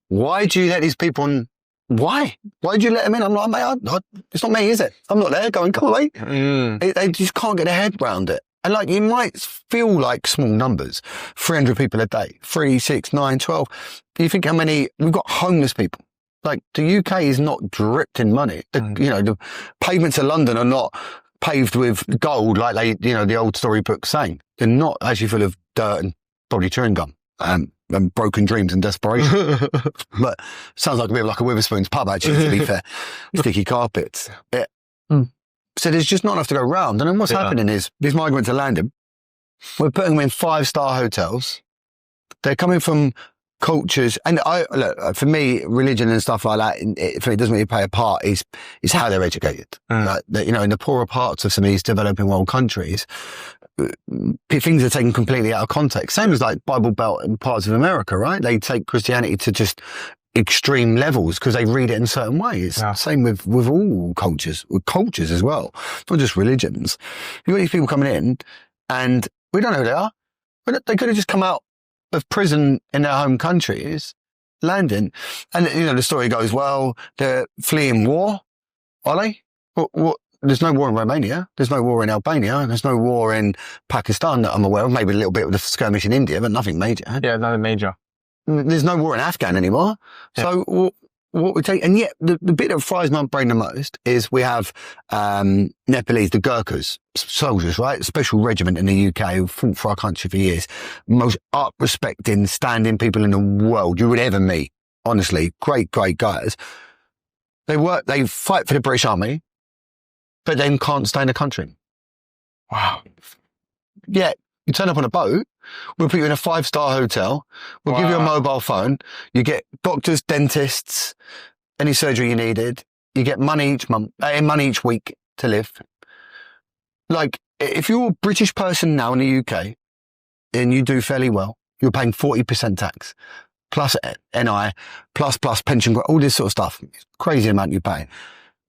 B: Why do you let these people in? Why? Why do you let them in? I'm like, mate, it's not me, is it? I'm not there going, come away. They just can't get their head round it. And like, you might feel like small numbers, 300 people a day, 3, 6, 9, 12. You think how many, we've got homeless people. Like, the UK is not dripped in money. The pavements of London are not paved with gold like the old storybooks saying. They're not actually full of dirt and probably chewing gum. And broken dreams and desperation. But sounds like a bit like a Witherspoon's pub, actually, to be fair. Sticky carpets. So there's just not enough to go round. And then what's happening is these migrants are landing. We're putting them in 5-star hotels. They're coming from cultures. And look, for me, religion and stuff like that, it doesn't really play a part, is how they're educated. Like, in the poorer parts of some of these developing world countries, things are taken completely out of context. Same as like Bible Belt in parts of America, right? They take Christianity to just extreme levels because they read it in certain ways. Same with all cultures, with cultures as well, not just religions. You've got these people coming in and we don't know who they are. They could have just come out of prison in their home countries, landing. And, the story goes, well, they're fleeing war, are they? What? There's no war in Romania. There's no war in Albania. There's no war in Pakistan that I'm aware of. Maybe a little bit of the skirmish in India, but nothing major.
A: Yeah, nothing major.
B: There's no war in Afghan anymore. Yeah. So what we take, and yet the bit that fries my brain the most is we have Nepalese, the Gurkhas, soldiers, right? Special regiment in the UK who fought for our country for years. Most up-respecting, standing people in the world you would ever meet. Honestly, great guys. They fight for the British Army, but then can't stay in the country.
A: Wow.
B: Yeah, you turn up on a boat, we'll put you in a 5-star hotel, we'll give you a mobile phone, you get doctors, dentists, any surgery you needed, you get money each week to live. Like, if you're a British person now in the UK, and you do fairly well, you're paying 40% tax, plus NI, plus pension, all this sort of stuff. It's a crazy amount you pay.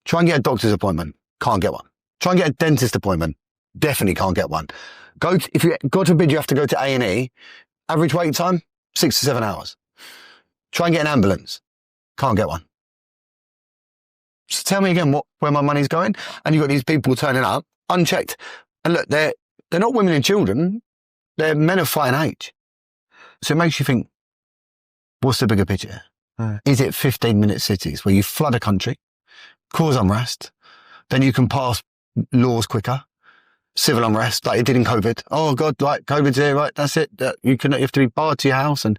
B: Try and get a doctor's appointment. Can't get one. Try and get a dentist appointment. Definitely can't get one. If you, God forbid, you have to go to A&E, average wait time, 6 to 7 hours. Try and get an ambulance. Can't get one. So tell me again where my money's going. And you've got these people turning up unchecked. And look, they're not women and children. They're men of fine age. So it makes you think, what's the bigger picture? Is it 15-minute cities where you flood a country, cause unrest, then you can pass laws quicker, civil unrest like it did in COVID. Oh God, like COVID's here, right? That's it. You have to be barred to your house. And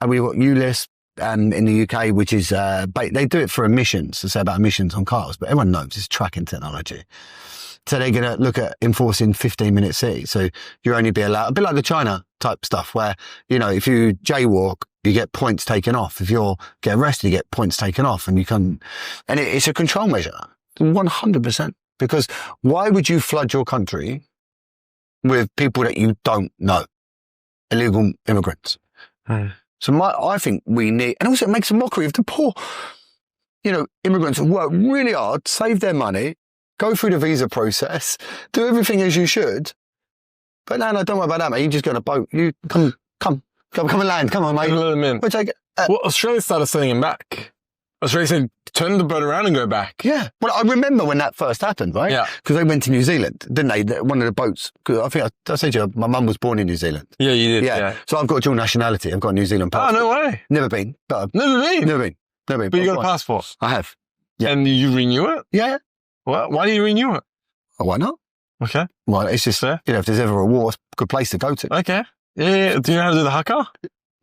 B: we've got ULIS in the UK, which is, they do it for emissions, to say about emissions on cars, but everyone knows it's tracking technology. So they're going to look at enforcing 15-minute cities. So you only be allowed, a bit like the China type stuff where, if you jaywalk, you get points taken off. If you get arrested, you get points taken off, and it's a control measure. 100%. Because why would you flood your country with people that you don't know? Illegal immigrants. So I think we need, and also it makes a mockery of the poor, immigrants who work really hard, save their money, go through the visa process, do everything as you should. But no, don't worry about that, mate. You just get on a boat. You come and land. Come on, mate.
A: Let them in. Well, Australia started sending him back. Australia said, turn the boat around and go back.
B: Yeah. Well, I remember when that first happened, right?
A: Yeah.
B: Because they went to New Zealand, didn't they? One of the boats, because I think I said to you, my mum was born in New Zealand.
A: Yeah, you did. Yeah.
B: So I've got a dual nationality. I've got a New Zealand passport.
A: Oh, no way.
B: Never been.
A: Never been?
B: But
A: you got a passport?
B: I have. Yeah.
A: And you renew it?
B: Yeah.
A: Why do you renew it?
B: Oh, why not?
A: Okay.
B: Well, it's just,
A: fair.
B: If there's ever a war, it's a good place to go to.
A: Okay. Yeah. Do you know how to do the haka?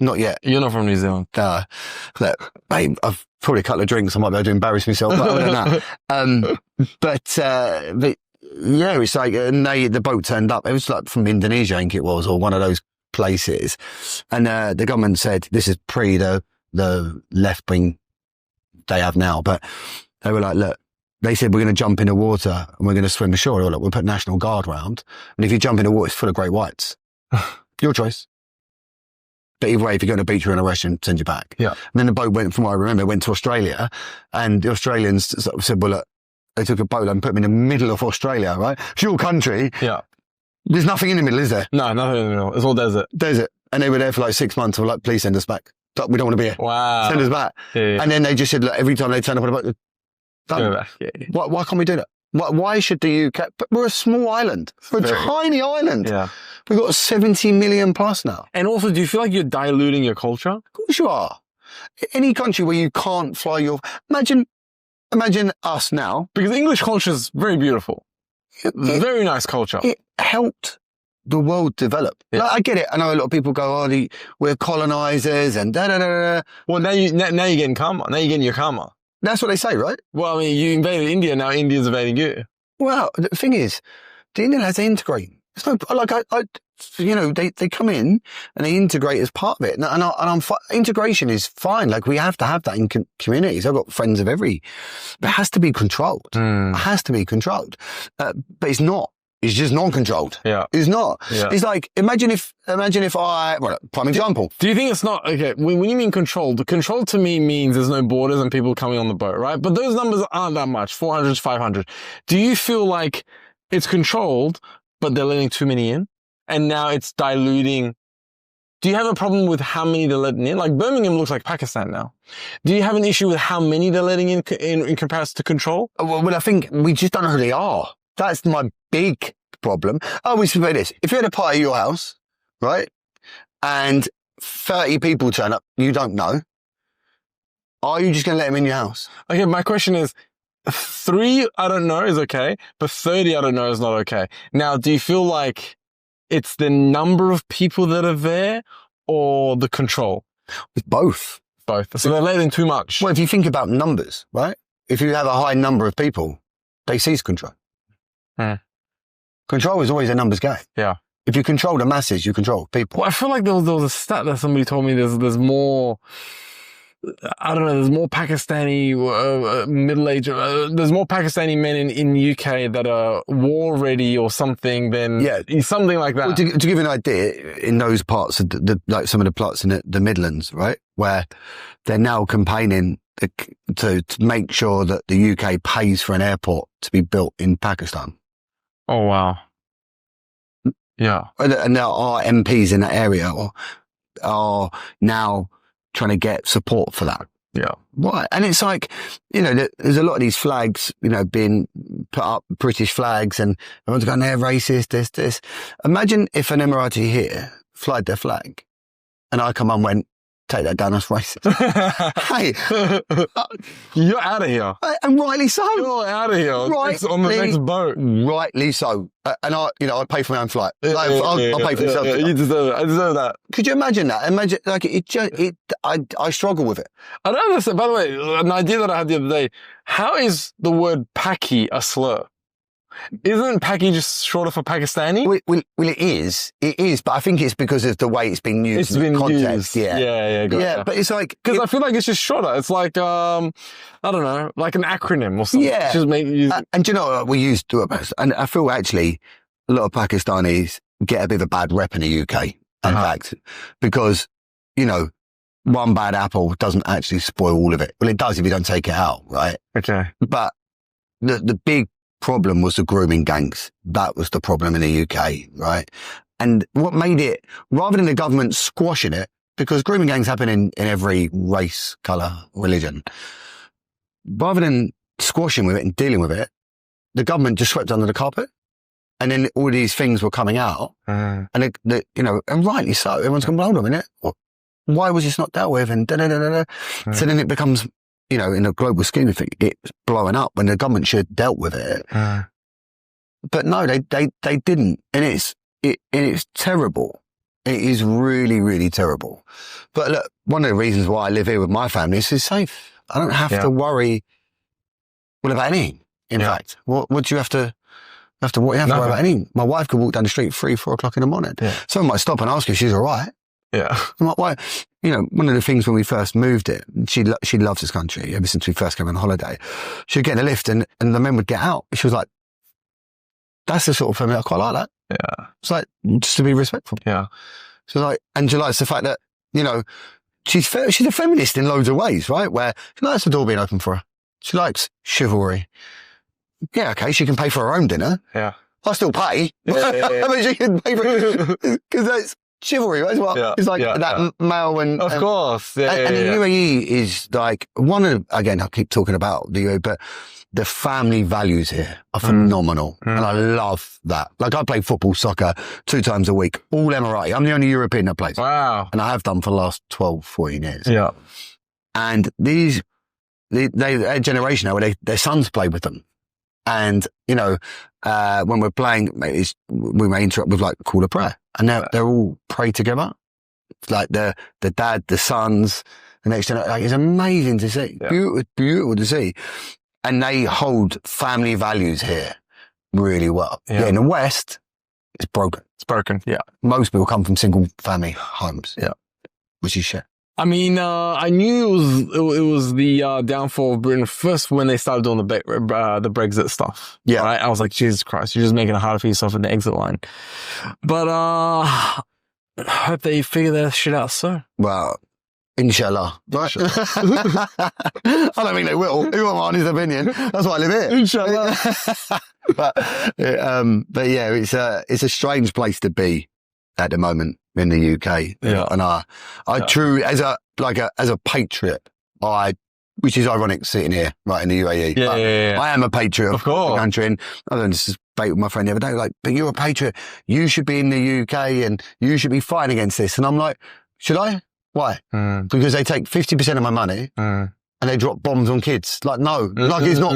B: Not yet.
A: You're not from New Zealand.
B: Look, mate, I've probably a couple of drinks. I might be able to embarrass myself, but other than that. But yeah, it's like, and the boat turned up. It was like from Indonesia, I think it was, or one of those places. And the government said, this is pre the left wing they have now, but they were like, look, they said, we're going to jump in the water and we're going to swim ashore. Look, we'll put National Guard round. And if you jump in the water, it's full of great whites. Your choice. But either way, if you go on a beach, you're going to arrest you and send you back.
A: Yeah.
B: And then the boat went, from what I remember, went to Australia. And the Australians said, well, look, they took a boat and put them in the middle of Australia, right? It's your country.
A: Yeah.
B: There's nothing in the middle, is there?
A: No, nothing in the middle. It's all desert.
B: Desert. And they were there for like 6 months. We're like, please send us back. We don't want to be here.
A: Wow.
B: Send us back.
A: Yeah.
B: And then they just said, look, every time they turn up on a boat,
A: Go back. Yeah.
B: Why can't we do that? Why should the UK? But we're a small island. We're a tiny island.
A: Yeah.
B: We've got 70 million plus now.
A: And also, do you feel like you're diluting your culture?
B: Of course you are. Any country where you can't fly imagine us now.
A: Because English culture is very beautiful. Very nice culture.
B: It helped the world develop.
A: Yeah.
B: Like, I get it. I know a lot of people go, we're colonizers and da-da-da-da.
A: Well, now you're getting karma. Now you're getting your karma.
B: That's what they say, right?
A: Well, I mean, you invaded India, now India's invading you.
B: Well, the thing is, the Indian has to integrate. It's no, they come in and they integrate as part of it. Integration is fine. Like, we have to have that in communities. I've got friends of but it has to be controlled. It has to be controlled. But it's not. It's just non-controlled.
A: Yeah.
B: It's not.
A: Yeah.
B: It's like, imagine if prime example.
A: Do you think it's not, okay, when you mean controlled, the control to me means there's no borders and people coming on the boat, right? But those numbers aren't that much, 400 to 500. Do you feel like it's controlled, but they're letting too many in? And now it's diluting. Do you have a problem with how many they're letting in? Like, Birmingham looks like Pakistan now. Do you have an issue with how many they're letting in comparison to control?
B: Well, I think we just don't know who they are. That's my big problem. Oh, we should say this. If you had a party at your house, right, and 30 people turn up you don't know, are you just going to let them in your house?
A: Okay, my question is, 3 I don't know is okay, but 30 I don't know is not okay. Now, do you feel like it's the number of people that are there or the control?
B: It's both.
A: Both. So they're letting too much.
B: Well, if you think about numbers, right? If you have a high number of people, they cease control. Control is always a numbers game.
A: Yeah.
B: If you control the masses, you control people.
A: Well, I feel like there was a stat that somebody told me there's more, I don't know, there's more Pakistani middle-aged, there's more Pakistani men in the UK that are war ready or something than, something like that.
B: Well, to give you an idea, in those parts of like some of the plots in the Midlands, right, where they're now campaigning to make sure that the UK pays for an airport to be built in Pakistan.
A: Oh, wow. Yeah.
B: And there are MPs in that area are now trying to get support for that.
A: Yeah.
B: Why? And it's like, there's a lot of these flags, being put up, British flags, and everyone's going, they're racist, this. Imagine if an Emirati here flied their flag and I come and went, take that down, that's racist. Hey.
A: You're out of here.
B: And rightly so.
A: You're out of here. It's on the next boat.
B: Rightly so. And I'd pay for my own flight. I'll pay for myself.
A: You deserve it. I deserve that.
B: Could you imagine that? Imagine, like, I struggle with it.
A: I don't understand. By the way, an idea that I had the other day, how is the word Paki a slur? Isn't Paki just shorter for Pakistani?
B: Well, it is, but I think it's because of the way it's been used.
A: It's been
B: context.
A: used. Yeah.
B: But it's like,
A: because I feel like it's just shorter. It's like, I don't know, like an acronym or something.
B: Yeah.
A: Just make use.
B: And do you know what we used to, and I feel actually a lot of Pakistanis get a bit of a bad rep in the UK, in fact, because, one bad apple doesn't actually spoil all of it. Well, it does if you don't take it out, right?
A: Okay.
B: But the big problem was the grooming gangs. That was the problem in the UK, right? And what made it, rather than the government squashing it, because grooming gangs happen in every race, colour, religion, rather than squashing with it and dealing with it, the government just swept under the carpet. And then all these things were coming out. And, and rightly so. Everyone's going, hold on a minute. Why was this not dealt with? And da-da-da-da-da. So then it becomes, in a global scheme of things, it's blowing up when the government should have dealt with it. But no, they didn't. And it's terrible. It is really, really terrible. But look, one of the reasons why I live here with my family is it's safe. I don't have to worry, about anything. In fact, what do you have to worry about anything? My wife could walk down the street 3-4 o'clock in the morning. Yeah. Someone might stop and ask if she's all right.
A: Yeah.
B: I'm like, why? One of the things when we first moved it, she loves this country ever since we first came on holiday. She'd get in a lift and the men would get out. She was like, that's the sort of family I quite like that.
A: Yeah.
B: It's like, just to be respectful.
A: Yeah.
B: So like, and she likes the fact that, she's a feminist in loads of ways, right? Where she likes the door being open for her. She likes chivalry. Yeah, okay, she can pay for her own dinner.
A: Yeah.
B: I still pay. I mean, she can pay for it. Because that's chivalry, right? Well, it's like that male and...
A: Of course. Yeah,
B: and the UAE is like again, I keep talking about the UAE, but the family values here are phenomenal. And I love that. Like I play football, soccer 2 times a week, all Emirati. I'm the only European that plays.
A: Wow.
B: And I have done for the last 12, 14 years.
A: Yeah.
B: And they're a generation now where their sons play with them. And, when we're playing, we may interrupt with like a call of prayer. And they're all pray together. It's like the dad, the sons, the next generation. Like, it's amazing to see. Yeah. Beautiful to see. And they hold family values here really well. Yeah. In the West, it's broken.
A: It's broken. Yeah.
B: Most people come from single family homes. Yeah. Which is shit.
A: I mean, I knew it was the downfall of Britain first when they started doing the Brexit stuff.
B: Yeah.
A: Right? I was like, Jesus Christ, you're just making it harder for yourself in the exit line. But I hope they figure that shit out soon.
B: Well, inshallah. Right? I don't think they will. If I'm honest opinion. That's why I live here.
A: Inshallah.
B: but yeah, it's a strange place to be at the moment in the UK.
A: Yeah.
B: And I truly, as a patriot, which is ironic sitting here, right, in the UAE.
A: Yeah.
B: I am a patriot
A: of course.
B: The country. And I was just debate with my friend the other day, like, but you're a patriot. You should be in the UK and you should be fighting against this. And I'm like, should I? Why? Because they take 50% of my money and they drop bombs on kids. Like, no, like it's not,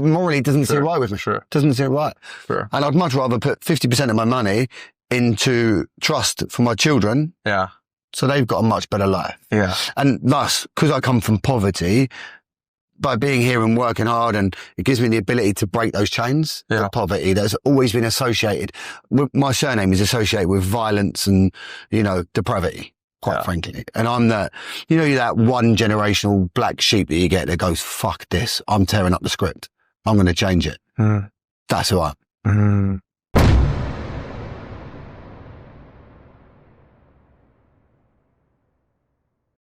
B: morally it doesn't sit right with me.
A: Sure.
B: Doesn't sit right.
A: Sure.
B: And I'd much rather put 50% of my money into trust for my children.
A: Yeah.
B: So they've got a much better life.
A: Yeah.
B: And thus, because I come from poverty, by being here and working hard, and it gives me the ability to break those chains of poverty that's always been associated with, my surname is associated with violence and, depravity, quite frankly. And I'm that, you're that one generational black sheep that you get that goes, fuck this, I'm tearing up the script. I'm going to change it. That's who I am.